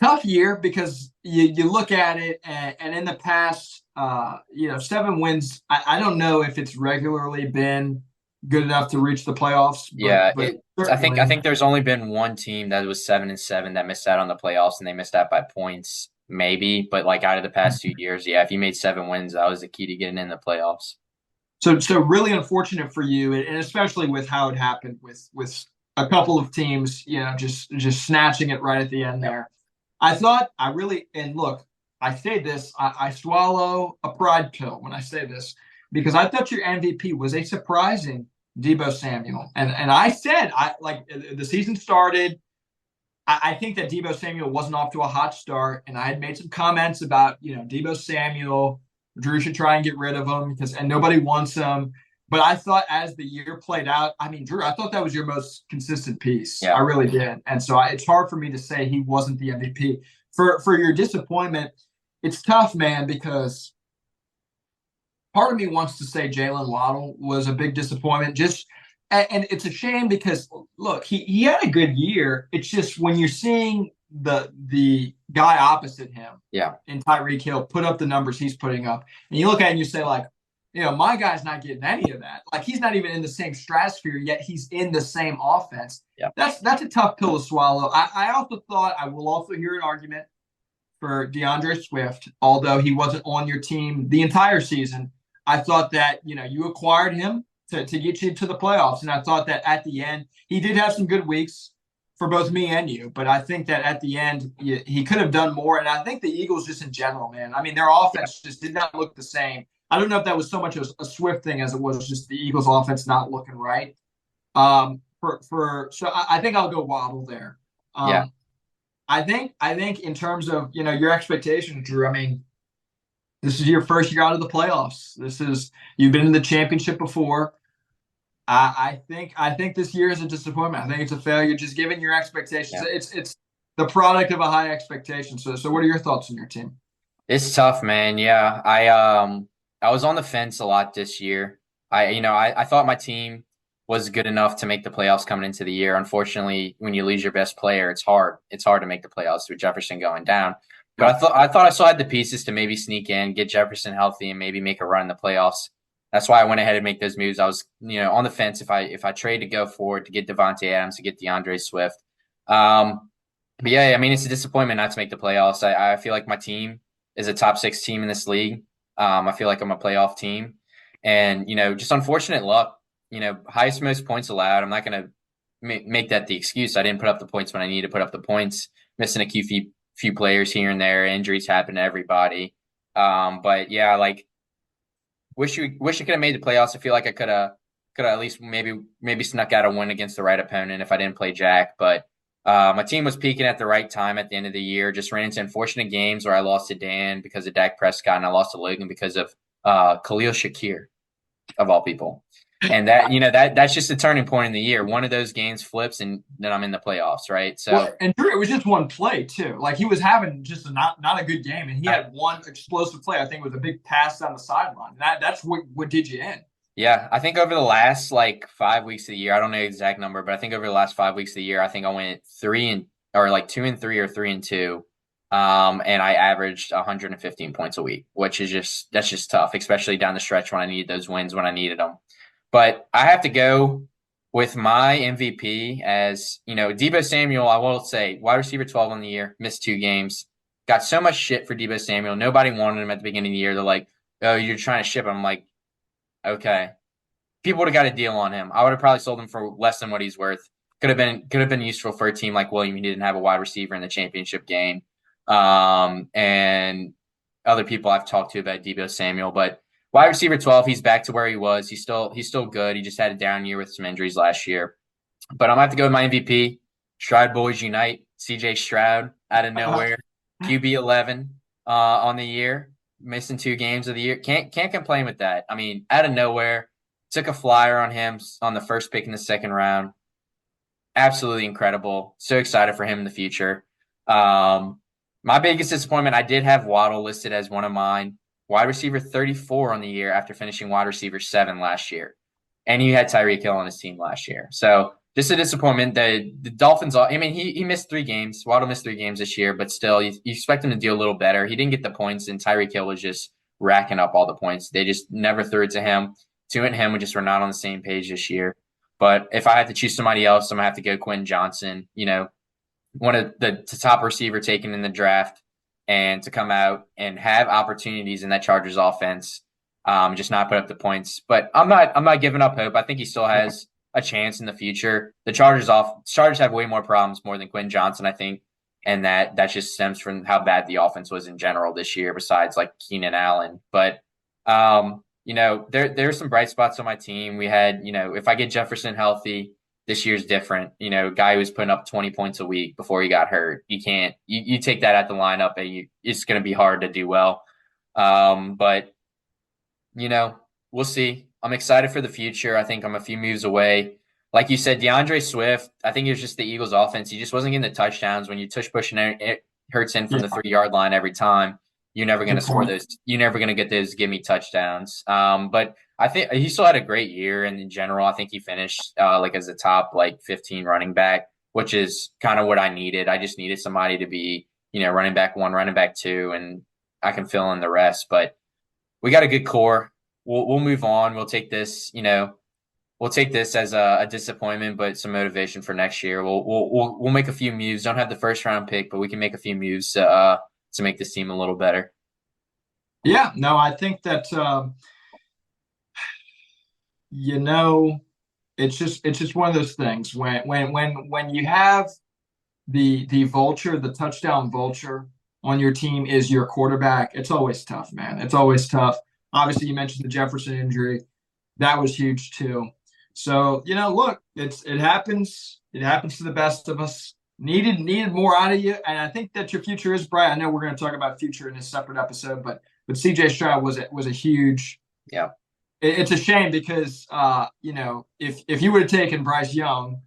Tough year because you look at it and in the past, 7 wins. I don't know if it's regularly been good enough to reach the playoffs. I think there's only been one team that was 7-7 that missed out on the playoffs, and they missed out by points, maybe. But like out of the past 2 years, if you made 7 wins, that was the key to getting in the playoffs. So really unfortunate for you, and especially with how it happened with a couple of teams, just snatching it right at the end there. I thought and look, I say this, I swallow a pride pill when I say this, because I thought your MVP was a surprising Deebo Samuel. And I said, the season started, I think that Deebo Samuel wasn't off to a hot start, and I had made some comments about, Deebo Samuel, Drew should try and get rid of him and nobody wants him. But I thought as the year played out, I mean, Drew, I thought that was your most consistent piece. I Yeah. really did. And so it's hard for me to say he wasn't the MVP. For your disappointment, it's tough, man, because part of me wants to say Jalen Waddle was a big disappointment. Just and it's a shame because look, he had a good year. It's just when you're seeing the guy opposite him Yeah. in Tyreek Hill put up the numbers he's putting up, and you look at it and you say, like, my guy's not getting any of that. Like, he's not even in the same stratosphere, yet he's in the same offense. Yeah. That's a tough pill to swallow. I also thought I will also hear an argument for DeAndre Swift, although he wasn't on your team the entire season. I thought that, you acquired him to get you to the playoffs. And I thought that at the end, he did have some good weeks for both me and you. But I think that at the end, he could have done more. And I think the Eagles just in general, man, I mean, their offense just did not look the same. I don't know if that was so much a Swift thing as it was just the Eagles offense not looking right. So I think I'll go Waddle there. Yeah. I think in terms of, your expectations, Drew, I mean, this is your first year out of the playoffs. You've been in the championship before. I think this year is a disappointment. I think it's a failure, just given your expectations. Yeah. It's the product of a high expectation. So what are your thoughts on your team? It's tough, man. Yeah. I was on the fence a lot this year. I thought my team was good enough to make the playoffs coming into the year. Unfortunately, when you lose your best player, it's hard. It's hard to make the playoffs with Jefferson going down. But I still had the pieces to maybe sneak in, get Jefferson healthy, and maybe make a run in the playoffs. That's why I went ahead and make those moves. I was, on the fence if I trade to go forward to get Devontae Adams, to get DeAndre Swift. But yeah, I mean, it's a disappointment not to make the playoffs. I feel like my team is a top 6 team in this league. I feel like I'm a playoff team, and just unfortunate luck. Highest most points allowed. I'm not going to make that the excuse. I didn't put up the points when I needed to put up the points. Missing a few players here and there. Injuries happen to everybody. But yeah, like wish you could have made the playoffs. I feel like I could have at least maybe snuck out a win against the right opponent if I didn't play Jack. But my team was peaking at the right time at the end of the year. Just ran into unfortunate games where I lost to Dan because of Dak Prescott, and I lost to Logan because of Khalil Shakir, of all people. And that's just a turning point in the year. One of those games flips, and then I'm in the playoffs, right? So, and Drew, it was just one play too. Like, he was having just not a good game, and he had one explosive play. I think it was a big pass down the sideline. That's what did you in. Yeah, I think over the last 5 weeks of the year, I don't know the exact number, but I think over the last 5 weeks of the year, I think I went 2-3 or 3-2. And I averaged 115 points a week, which is that's just tough, especially down the stretch when I needed those wins when I needed them. But I have to go with my MVP as, Deebo Samuel. I will say wide receiver 12 on the year, missed 2 games, got so much shit for Deebo Samuel. Nobody wanted him at the beginning of the year. They're like, oh, you're trying to ship him. I'm like, okay. People would have got a deal on him. I would have probably sold him for less than what he's worth. Could have been useful for a team like William. He didn't have a wide receiver in the championship game. And other people I've talked to about Deebo Samuel, but wide receiver 12, he's back to where he was. He's still good. He just had a down year with some injuries last year. But I'm gonna have to go with my MVP. Stroud Boys Unite. CJ Stroud out of nowhere. QB 11 on the year, missing 2 games of the year. Can't complain with that. I mean, out of nowhere, took a flyer on him on the first pick in the second round. Absolutely incredible. So excited for him in the future. My biggest disappointment, I did have Waddle listed as one of mine. Wide receiver 34 on the year after finishing wide receiver 7 last year. And he had Tyreek Hill on his team last year. So just a disappointment. The Dolphins, I mean, he missed 3 games. Waddle missed 3 games this year, but still, you expect him to do a little better. He didn't get the points, and Tyreek Hill was just racking up all the points. They just never threw it to him. Tua and him we just were not on the same page this year. But if I had to choose somebody else, I'm going to have to go Quentin Johnson, one of the top receiver taken in the draft, and to come out and have opportunities in that Chargers offense, just not put up the points. But I'm not giving up hope. I think he still has a chance in the future. The Chargers have way more problems more than Quentin Johnson, I think, and that just stems from how bad the offense was in general this year, besides Keenan Allen. But there's some bright spots on my team. We had, if I get Jefferson healthy, this year's different. Guy who was putting up 20 points a week before he got hurt. You can't, you take that out the lineup, and it's going to be hard to do well. But we'll see. I'm excited for the future. I think I'm a few moves away. Like you said, DeAndre Swift, I think it was just the Eagles offense. He just wasn't getting the touchdowns. When you tush pushing it hurts in from Yeah, the 3 yard line every time. You're never going to good score point. those. You're never going to get those give me touchdowns. But I think he still had a great year. And in general, I think he finished like as a top like 15 running back, which is kind of what I needed. I just needed somebody to be, running back one, running back two, and I can fill in the rest. But we got a good core. We'll move on. We'll take this, we'll take this as a disappointment, but some motivation for next year. We'll make a few moves. Don't have the first round pick, but we can make a few moves to make this team a little better. Yeah, no, I think that you know, it's just one of those things when you have the vulture, the touchdown vulture on your team is your quarterback. It's always tough, man. It's always tough. Obviously, you mentioned the Jefferson injury. That was huge too. So, look, it happens. It happens to the best of us. Needed more out of you, and I think that your future is bright. I know we're going to talk about future in a separate episode, but CJ Stroud was a huge. Yeah. It's a shame because if you would have taken Bryce Young,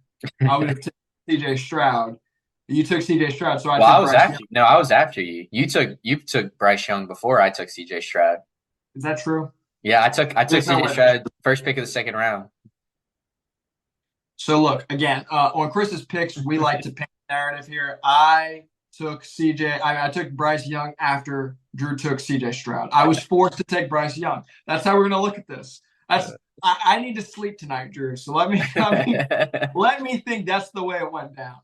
I would have taken CJ Stroud. You took CJ Stroud, so I Well, took I was Bryce after Young. you. No, I was after you. You took Bryce Young before I took CJ Stroud. Is that true? Yeah, I took There's no CJ way. Stroud first pick of the second round. So look, again, on Chris's picks, we like to paint the narrative here. I took I took Bryce Young after Drew took CJ Stroud. I was forced to take Bryce Young. That's how we're going to look at this. I need to sleep tonight, Drew. So let me think that's the way it went down.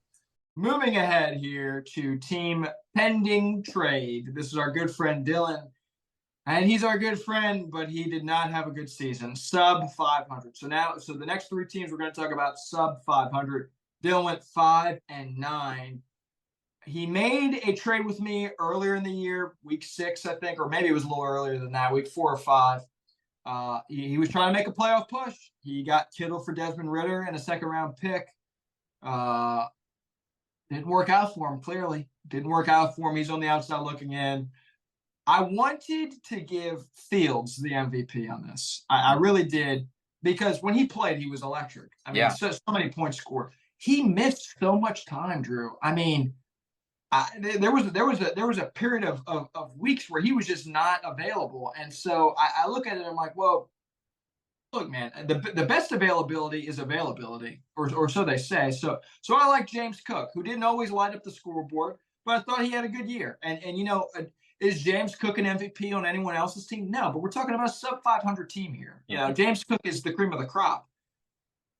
Moving ahead here to team pending trade. This is our good friend Dylan. And he's our good friend, but he did not have a good season. Sub 500. So the next three teams we're going to talk about sub 500. Dylan went 5-9. He made a trade with me earlier in the year, week 6, I think, or maybe it was a little earlier than that, week 4 or 5. He was trying to make a playoff push. He got Kittle for Desmond Ritter and a second-round pick. Didn't work out for him, clearly. Didn't work out for him. He's on the outside looking in. I wanted to give Fields the MVP on this. I really did, because when he played, he was electric. I mean, so many points scored. He missed so much time, Drew. I mean, there was a period of weeks where he was just not available, and so I look at it and I'm like, well, look, man, the best availability is availability, or so they say. So I like James Cook, who didn't always light up the scoreboard, but I thought he had a good year. And is James Cook an MVP on anyone else's team? No, but we're talking about a sub 500 team here. Yeah. James Cook is the cream of the crop.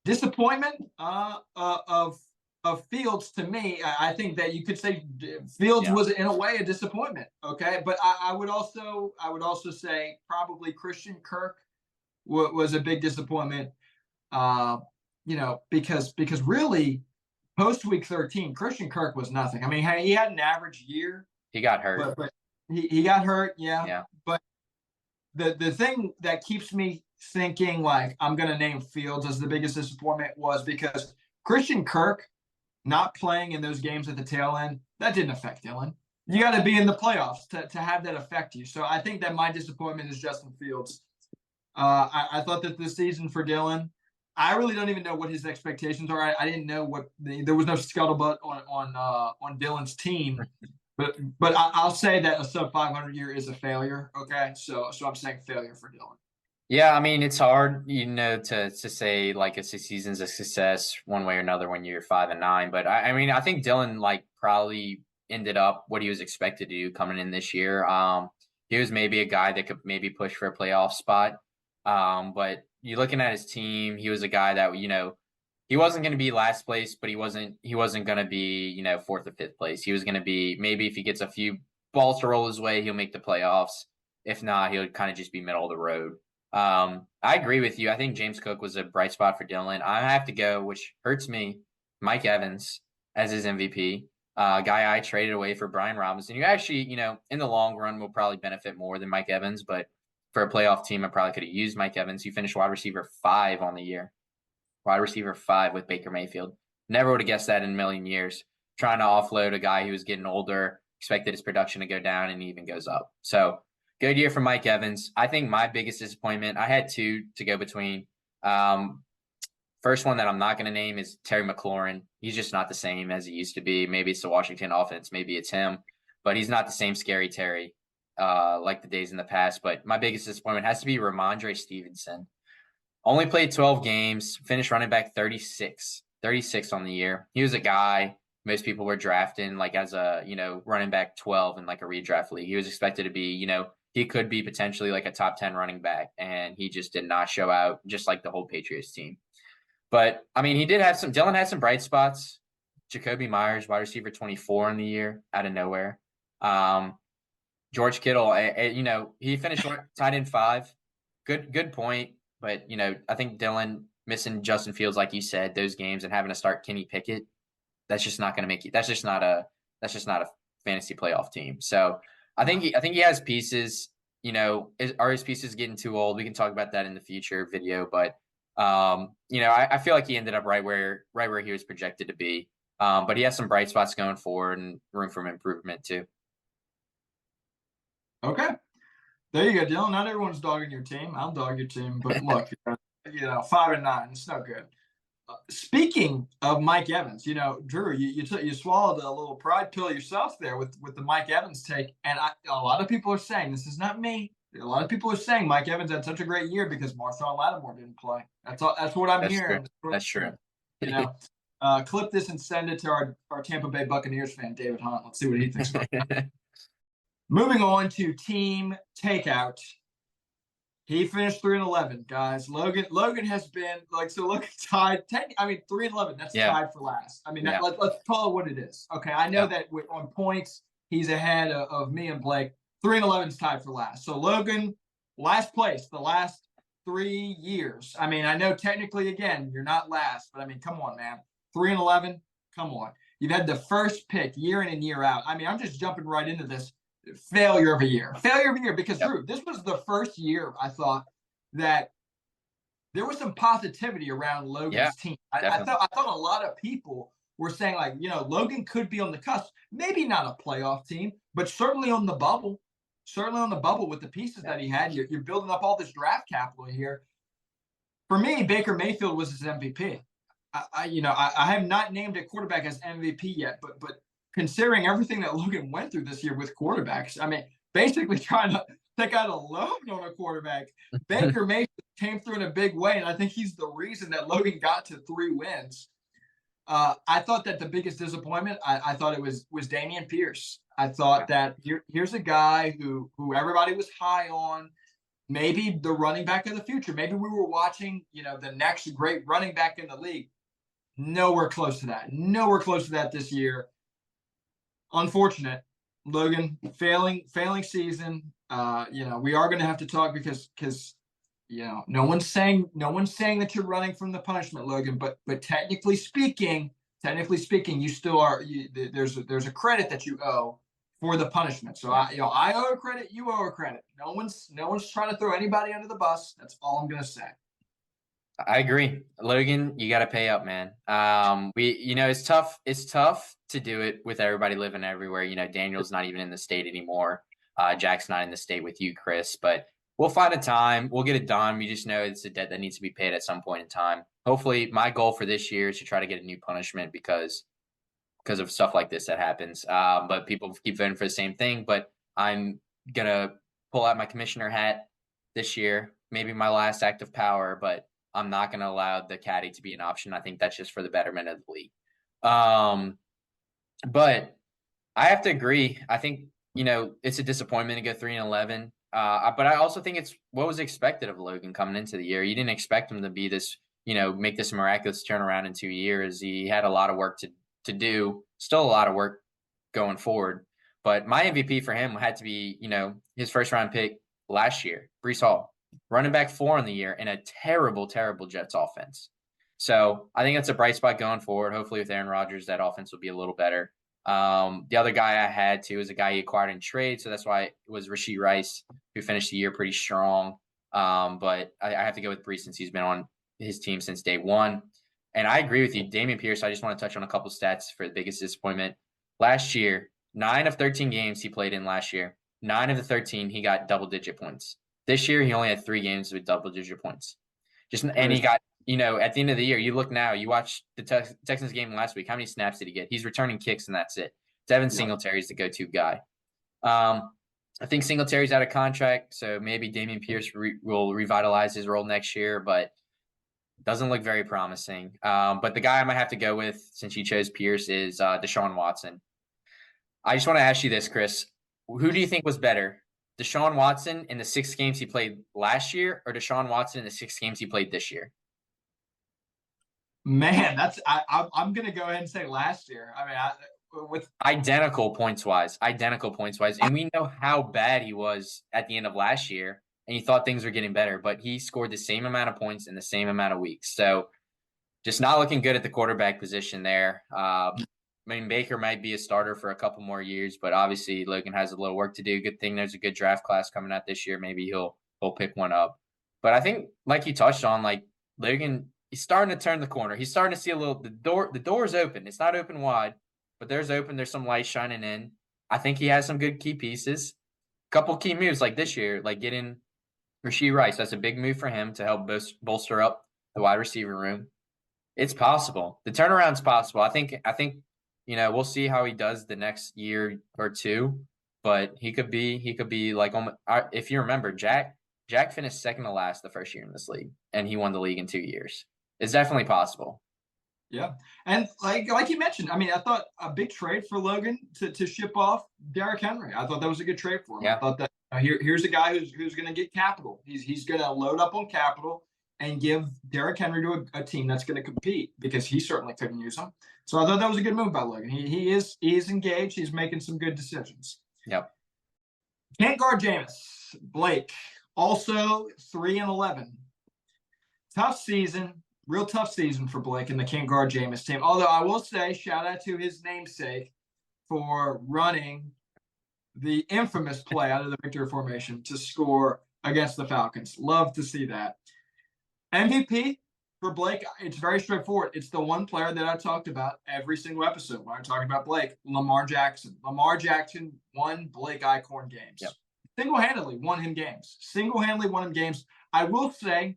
Disappointment of Fields to me. I think that you could say Fields was in a way a disappointment. Okay, but I would also say probably Christian Kirk was a big disappointment. Because really post week 13, Christian Kirk was nothing. I mean, he had an average year. He got hurt. But he got hurt, Yeah. But the thing that keeps me thinking like I'm going to name Fields as the biggest disappointment was because Christian Kirk not playing in those games at the tail end, that didn't affect Dylan. You got to be in the playoffs to have that affect you. So I think that my disappointment is Justin Fields. I thought that this season for Dylan, I really don't even know what his expectations are. I didn't know there was no scuttlebutt on Dylan's team. But I'll say that a sub 500 year is a failure. Okay, so I'm saying failure for Dylan. Yeah, I mean it's hard, to say like a season's a success one way or another when you're 5-9. But I mean I think Dylan like probably ended up what he was expected to do coming in this year. He was maybe a guy that could maybe push for a playoff spot. But you're looking at his team, he was a guy that he wasn't going to be last place, but he wasn't going to be, 4th or 5th place. He was going to be, maybe if he gets a few balls to roll his way, he'll make the playoffs. If not, he'll kind of just be middle of the road. I agree with you. I think James Cook was a bright spot for Dylan. I have to go, which hurts me, Mike Evans as his MVP. Guy I traded away for Brian Robinson. You actually, in the long run will probably benefit more than Mike Evans, but for a playoff team, I probably could have used Mike Evans. He finished wide receiver 5 on the year. Wide receiver 5 with Baker Mayfield. Never would have guessed that in a million years. Trying to offload a guy who was getting older, expected his production to go down, and he even goes up. So Good year for Mike Evans. I think my biggest disappointment, I had two to go between. Um, First one that I'm not going to name is Terry McLaurin. He's just not the same as he used to be. Maybe it's the Washington offense, maybe it's him, but he's not the same scary Terry like the days in the past. But my biggest disappointment has to be Ramondre Stevenson. Only played 12 games, finished running back 36 on the year. He was a guy most people were drafting like as a, running back 12 in like a redraft league. He was expected to be, he could be potentially like a top 10 running back, and he just did not show out, just like the whole Patriots team. But I mean, Dylan had some bright spots. Jacoby Myers, wide receiver 24 in the year out of nowhere. George Kittle, he finished tied in 5. Good point. But, I think Dylan missing Justin Fields, like you said, those games, and having to start Kenny Pickett, that's just not going to make you. That's just not a fantasy playoff team. So I think he has pieces. Are his pieces getting too old? We can talk about that in the future video. But I feel like he ended up right where he was projected to be. But he has some bright spots going forward and room for improvement too. Okay. There you go, Dylan. Not everyone's dogging your team. I'll dog your team, but look, 5-9. It's no good. Speaking of Mike Evans, Drew, you swallowed a little pride pill yourself there with the Mike Evans take, and a lot of people are saying, this is not me. A lot of people are saying Mike Evans had such a great year because Marshawn Lattimore didn't play. That's what I'm hearing. That's true. Clip this and send it to our Tampa Bay Buccaneers fan, David Hunt. Let's see what he thinks about that. Moving on to team takeout. He finished 3-11, guys. Logan has been Logan tied. 3-11. That's tied for last. Let's call it what it is. Okay, I know that on points he's ahead of me and Blake. 3-11 is tied for last. So Logan, last place the last 3 years. I know technically again you're not last, but come on, man. 3-11. Come on. You've had the first pick year in and year out. I'm just jumping right into this. Failure of a year because Drew, this was the first year I thought that there was some positivity around Logan's team. I thought a lot of people were saying Logan could be on the cusp, maybe not a playoff team, but certainly on the bubble with the pieces that he had. You're building up all this draft capital here. For me, Baker Mayfield was his MVP. I have not named a quarterback as MVP yet, but considering everything that Logan went through this year with quarterbacks, basically trying to take out a loan on a quarterback, Baker Mayfield came through in a big way, and I think he's the reason that Logan got to 3 wins. I thought that the biggest disappointment, I thought it was Dameon Pierce. I thought that here's a guy who everybody was high on, maybe the running back of the future. Maybe we were watching, the next great running back in the league. Nowhere close to that this year. Unfortunate, Logan, failing season. We are going to have to talk because no one's saying that you're running from the punishment, Logan. But technically speaking, you still are. There's a credit that you owe for the punishment. So I owe a credit, you owe a credit. No one's trying to throw anybody under the bus. That's all I'm going to say. I agree. Logan, you got to pay up, man. It's tough. It's tough to do it with everybody living everywhere. Daniel's not even in the state anymore. Jack's not in the state with you, Chris, but we'll find a time. We'll get it done. We just know it's a debt that needs to be paid at some point in time. Hopefully my goal for this year is to try to get a new punishment because of stuff like this that happens. But people keep voting for the same thing, but I'm going to pull out my commissioner hat this year, maybe my last act of power, but I'm not going to allow the caddy to be an option. I think that's just for the betterment of the league. But I have to agree. I think, it's a disappointment to go 3-11. But I also think it's what was expected of Logan coming into the year. You didn't expect him to be this, make this miraculous turnaround in 2 years. He had a lot of work to do, still a lot of work going forward. But my MVP for him had to be, his first round pick last year, Breece Hall. Running back 4 in the year in a terrible, terrible Jets offense. So I think that's a bright spot going forward. Hopefully with Aaron Rodgers, that offense will be a little better. The other guy I had too is a guy he acquired in trade. So that's why it was Rashee Rice, who finished the year pretty strong. But I have to go with Breece since he's been on his team since day one. And I agree with you. Dameon Pierce, I just want to touch on a couple stats for the biggest disappointment. Last year, 9 of 13 games he played in last year, 9 of the 13, he got double-digit points. This year, he only had 3 games with double-digit points. And he got, at the end of the year, you look now, you watch the Texans game last week. How many snaps did he get? He's returning kicks, and that's it. Devin Singletary is the go-to guy. I think Singletary's out of contract, so maybe Dameon Pierce will revitalize his role next year, but doesn't look very promising. But the guy I might have to go with, since you chose Pierce, is Deshaun Watson. I just want to ask you this, Chris. Who do you think was better, Deshaun Watson in the 6 games he played last year, or Deshaun Watson in the 6 games he played this year? Man, I'm gonna go ahead and say last year. I mean, with identical points wise, and we know how bad he was at the end of last year, and you thought things were getting better, but he scored the same amount of points in the same amount of weeks. So, just not looking good at the quarterback position there. I mean, Baker might be a starter for a couple more years, but obviously Logan has a little work to do. Good thing there's a good draft class coming out this year. Maybe he'll pick one up. But I think, like you touched on, like Logan, he's starting to turn the corner. He's starting to see the door's open. It's not open wide, but there's some light shining in. I think he has some good key pieces. Couple key moves like this year, like getting Rashee Rice. That's a big move for him to help bolster up the wide receiver room. It's possible. The turnaround's possible. I think we'll see how he does the next year or two, but he could be like, if you remember, Jack finished second to last the first year in this league, and he won the league in 2 years. It's definitely possible. Yeah, and like you mentioned, I mean, I thought a big trade for Logan to ship off Derrick Henry. I thought that was a good trade for him. Yeah. I thought that here's a guy who's going to get capital. He's going to load up on capital and give Derrick Henry to a team that's going to compete, because he certainly couldn't use him. So I thought that was a good move by Logan. He is engaged. He's making some good decisions. Yep. Can't guard Jameis. Blake also 3-11. Tough season. Real tough season for Blake and the can't guard Jameis team. Although I will say, shout out to his namesake for running the infamous play out of the victory formation to score against the Falcons. Love to see that. MVP for Blake, it's very straightforward. It's the one player that I talked about every single episode when I talked about Blake, Lamar Jackson. Lamar Jackson won Blake Eichhorn games. Yep. Single-handedly won him games. I will say,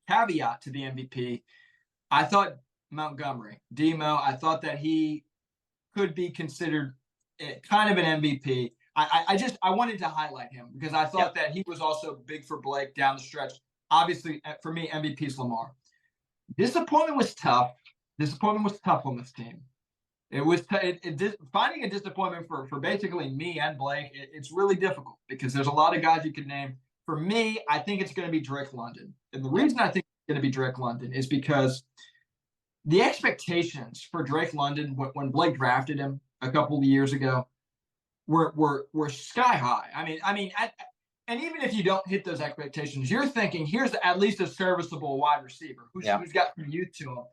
caveat to the MVP, I thought Montgomery, Demo, I thought that he could be considered kind of an MVP. I wanted to highlight him because I thought that he was also big for Blake down the stretch. Obviously, for me, MVP is Lamar. Disappointment was tough. Disappointment was tough on this team. It was finding a disappointment for basically me and Blake. It's really difficult because there's a lot of guys you could name. For me, I think it's going to be Drake London. And the reason I think it's going to be Drake London is because the expectations for Drake London when Blake drafted him a couple of years ago were sky high. And even if you don't hit those expectations, you're thinking, here's at least a serviceable wide receiver who's got some youth to him.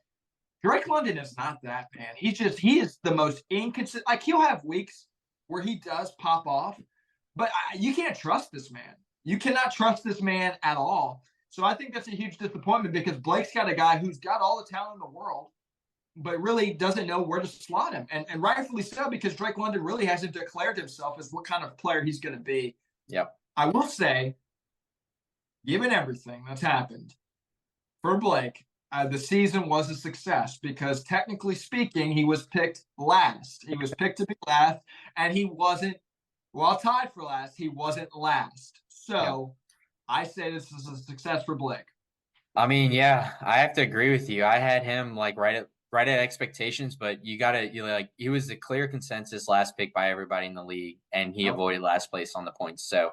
Drake London is not that, man. He is the most inconsistent. Like, he'll have weeks where he does pop off, but you can't trust this man. You cannot trust this man at all. So I think that's a huge disappointment because Blake's got a guy who's got all the talent in the world, but really doesn't know where to slot him. And rightfully so, because Drake London really hasn't declared himself as what kind of player he's going to be. Yep. I will say, given everything that's happened for Blake, the season was a success because technically speaking, he was picked last. He was picked to be last, and he wasn't, while tied for last, he wasn't last. So I say this is a success for Blake. I mean, yeah, I have to agree with you. I had him like right at expectations, but he was the clear consensus last pick by everybody in the league, and he avoided last place on the points. So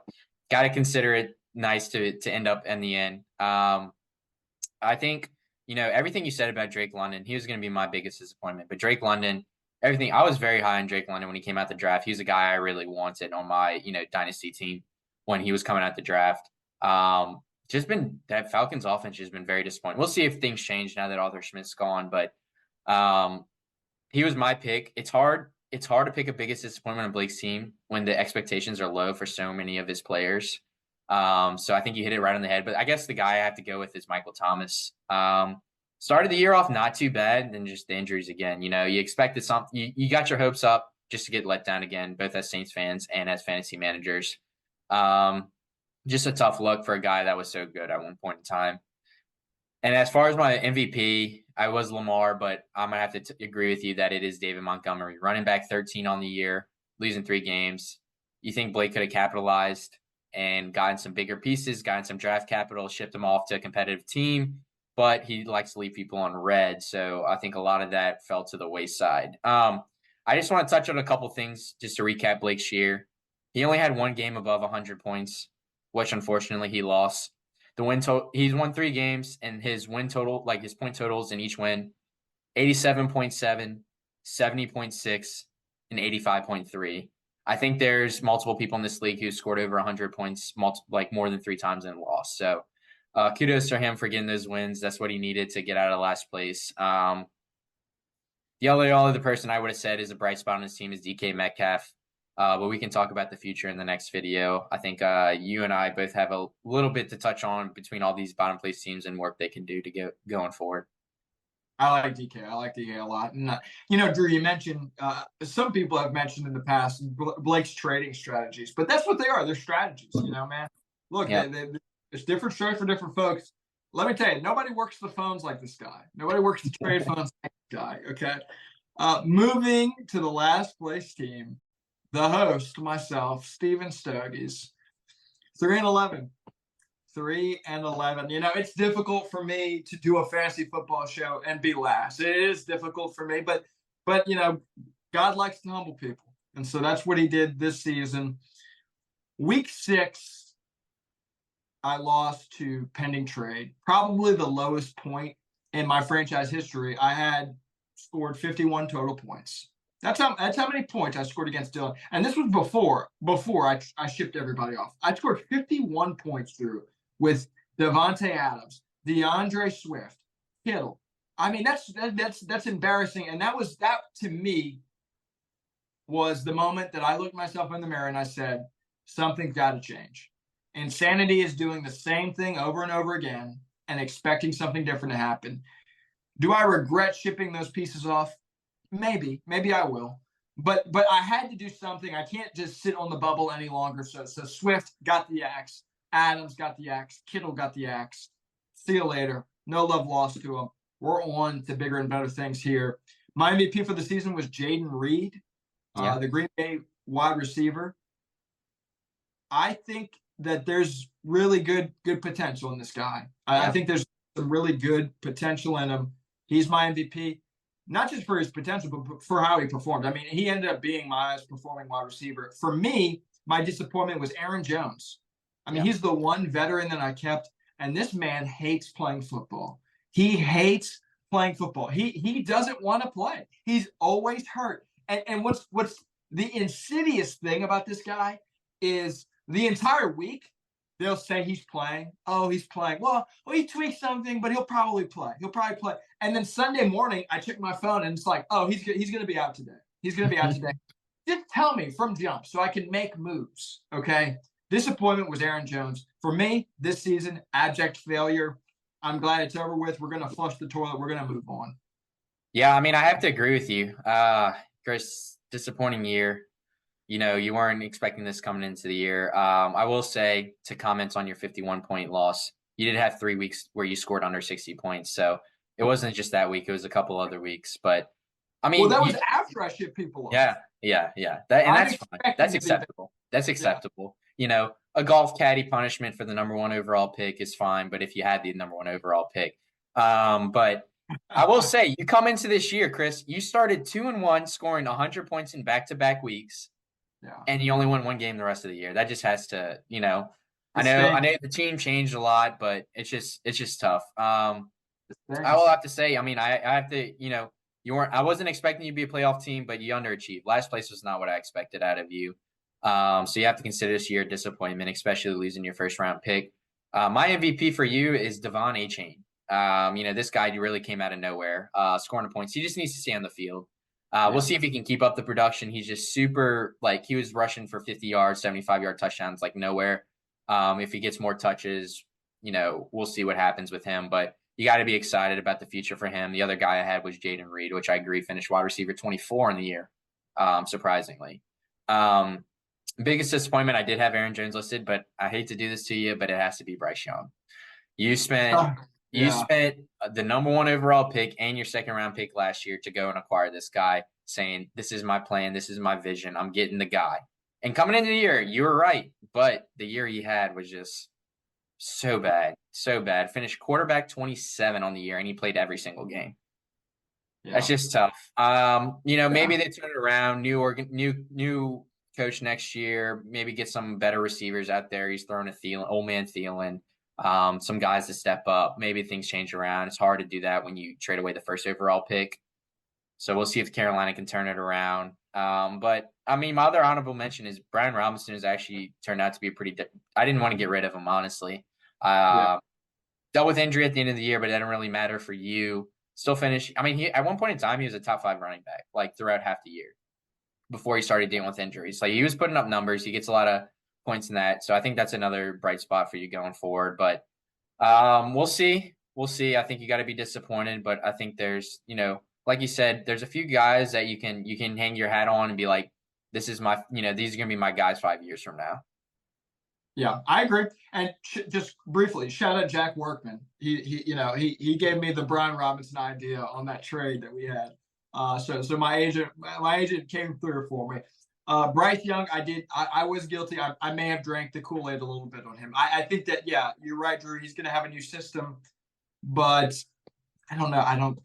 got to consider it nice to end up in the end. I think, everything you said about Drake London, he was going to be my biggest disappointment. But Drake London, everything, I was very high on Drake London when he came out the draft. He was a guy I really wanted on my, dynasty team when he was coming out the draft. Just been that Falcons offense has been very disappointing. We'll see if things change now that Arthur Smith's gone, but he was my pick. It's hard to pick a biggest disappointment on Blake's team when the expectations are low for so many of his players. So I think you hit it right on the head. But I guess the guy I have to go with is Michael Thomas. Started the year off not too bad, then just the injuries again. You expected something. You got your hopes up. just to get let down again, both as Saints fans and as fantasy managers. Um, just a tough look for a guy that was so good at one point in time. And as far as my MVP, I was Lamar, but I'm going to have to agree with you that it is David Montgomery. Running back 13 on the year, losing 3 games. You think Blake could have capitalized and gotten some bigger pieces, gotten some draft capital, shipped him off to a competitive team, but he likes to leave people on red. So I think a lot of that fell to the wayside. I just want to touch on a couple things just to recap Blake's year. He only had 1 game above 100 points, which unfortunately he lost. The win total, he's won 3 games, and his win total, like his point totals in each win, 87.7, 70.6, and 85.3. I think there's multiple people in this league who scored over 100 points, like more than 3 times and lost. So kudos to him for getting those wins. That's what he needed to get out of last place. The only other person I would have said is a bright spot on his team is DK Metcalf. But we can talk about the future in the next video. I think you and I both have a little bit to touch on between all these bottom place teams and work they can do to get going forward. I like DK. I like DK a lot. And, Drew, you mentioned some people have mentioned in the past Blake's trading strategies, but that's what they are. They're strategies, man. Look, it's different strokes for different folks. Let me tell you, nobody works the phones like this guy. Nobody works the trade phones like this guy, okay? Moving to the last place team, the host, myself, Steven Stogies, 3-11. 3-11. It's difficult for me to do a fantasy football show and be last. It is difficult for me, but God likes to humble people. And so that's what he did this season. Week 6, I lost to pending trade. Probably the lowest point in my franchise history. I had scored 51 total points. That's how many points I scored against Dylan. And this was before I shipped everybody off. I scored 51 points, Drew, with Devontae Adams, DeAndre Swift, Kittle. I mean, that's embarrassing. And that to me was the moment that I looked myself in the mirror and I said, something's got to change. Insanity is doing the same thing over and over again and expecting something different to happen. Do I regret shipping those pieces off? Maybe I will, but I had to do something. I can't just sit on the bubble any longer. So Swift got the axe, Adams got the axe, Kittle got the axe. See you later. No love lost to him. We're on to bigger and better things here. My MVP for the season was Jaden Reed, the Green Bay wide receiver. I think that there's really good potential in this guy. I think there's some really good potential in him. He's my MVP. Not just for his potential, but for how he performed. I mean, he ended up being my highest performing wide receiver. For me, my disappointment was Aaron Jones. I mean, he's the one veteran that I kept, and this man hates playing football. He hates playing football. He doesn't want to play. He's always hurt. And what's the insidious thing about this guy is the entire week, they'll say he's playing. Oh, he's playing. Well, he tweaked something, but he'll probably play. And then Sunday morning, I check my phone, and it's like, oh, he's going to be out today. He's going to be out today. Just tell me from jump so I can make moves, okay? Disappointment was Aaron Jones. For me, this season, abject failure. I'm glad it's over with. We're going to flush the toilet. We're going to move on. Yeah, I mean, I have to agree with you. Chris, disappointing year. You weren't expecting this coming into the year. I will say, to comment on your 51-point loss, you did have 3 weeks where you scored under 60 points. So it wasn't just that week. It was a couple other weeks. But, I mean. Well, that was after I shipped people off. Yeah. That's fine. That's acceptable. That's acceptable. Yeah. A golf caddy punishment for the number 1 overall pick is fine. But if you had the number 1 overall pick. But I will say, you come into this year, Chris, you started 2-1, scoring 100 points in back-to-back weeks. Yeah. And you only won 1 game the rest of the year. That just has to, I know the team changed a lot, but it's just tough. I will have to say, I mean, I have to, I wasn't expecting you to be a playoff team, but you underachieved. Last place was not what I expected out of you. So you have to consider this year a disappointment, especially losing your first round pick. My MVP for you is Devon Achane. This guy really came out of nowhere, scoring the points. He just needs to stay on the field. We'll see if he can keep up the production. He's just super, he was rushing for 50 yards, 75-yard touchdowns, nowhere. If he gets more touches, we'll see what happens with him. But you got to be excited about the future for him. The other guy I had was Jaden Reed, which I agree finished wide receiver 24 in the year. surprisingly. Biggest disappointment, I did have Aaron Jones listed, but I hate to do this to you, but it has to be Bryce Young. You spent you Yeah. spent the number 1 overall pick and your second round pick last year to go and acquire this guy, saying, this is my plan, this is my vision, I'm getting the guy. And coming into the year, you were right, but the year he had was just so bad, so bad. Finished quarterback 27 on the year, and he played every single game. Yeah. That's just tough. Maybe they turn it around. New coach next year. Maybe get some better receivers out there. He's throwing a Thielen, old man Thielen. Some guys to step up. Maybe things change around. It's hard to do that when you trade away the first overall pick. So we'll see if Carolina can turn it around. But I mean, my other honorable mention is Brian Robinson has actually turned out to be I didn't want to get rid of him, honestly. Dealt with injury at the end of the year, but it didn't really matter for you. Still finished. I mean, at one point in time, he was a top 5 running back, like throughout half the year before he started dealing with injuries. Like, he was putting up numbers. He gets a lot of points in that. So I think that's another bright spot for you going forward. But we'll see. We'll see. I think you got to be disappointed, but I think there's, like you said, there's a few guys that you can hang your hat on and be like, this is my, these are going to be my guys 5 years from now. Yeah, I agree. And just briefly, shout out Jack Workman. He gave me the Brian Robinson idea on that trade that we had. So my agent came through for me. Bryce Young, I was guilty. I may have drank the Kool-Aid a little bit on him. I think that, yeah, you're right, Drew. He's going to have a new system, but I don't know. I don't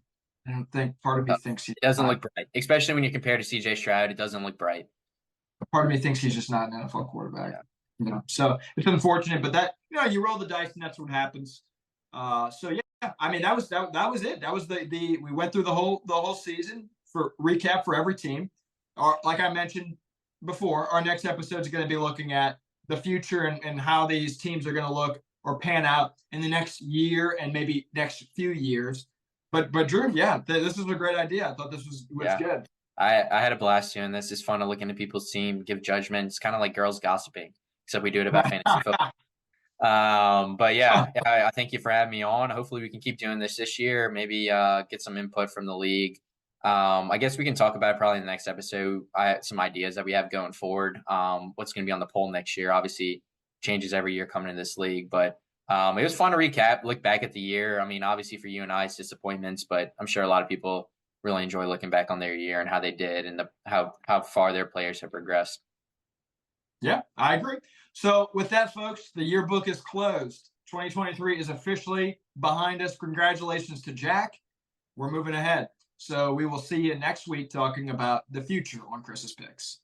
think part of me thinks it doesn't look bright, especially when you compare to CJ Stroud. It doesn't look bright. Part of me thinks he's just not an NFL quarterback. Yeah. So it's unfortunate, but that, you roll the dice and that's what happens. So yeah, I mean, that was it. That was we went through the whole season for recap for every team. Like I mentioned before, our next episode is going to be looking at the future and how these teams are going to look or pan out in the next year and maybe next few years. But Drew, yeah, this is a great idea. I thought this was good. I had a blast doing this. It's fun to look into people's team, give judgments, kind of like girls gossiping, except we do it about fantasy football. But yeah, I thank you for having me on. Hopefully we can keep doing this year. Maybe get some input from the league. I guess we can talk about it probably in the next episode. I had some ideas that we have going forward. What's going to be on the poll next year? Obviously, changes every year coming in this league, but it was fun to recap, look back at the year. I mean, obviously for you and I, it's disappointments, but I'm sure a lot of people really enjoy looking back on their year and how they did and how far their players have progressed. Yeah, I agree. So with that, folks, the yearbook is closed. 2023 is officially behind us. Congratulations to Jack. We're moving ahead. So we will see you next week talking about the future on Chris's Picks.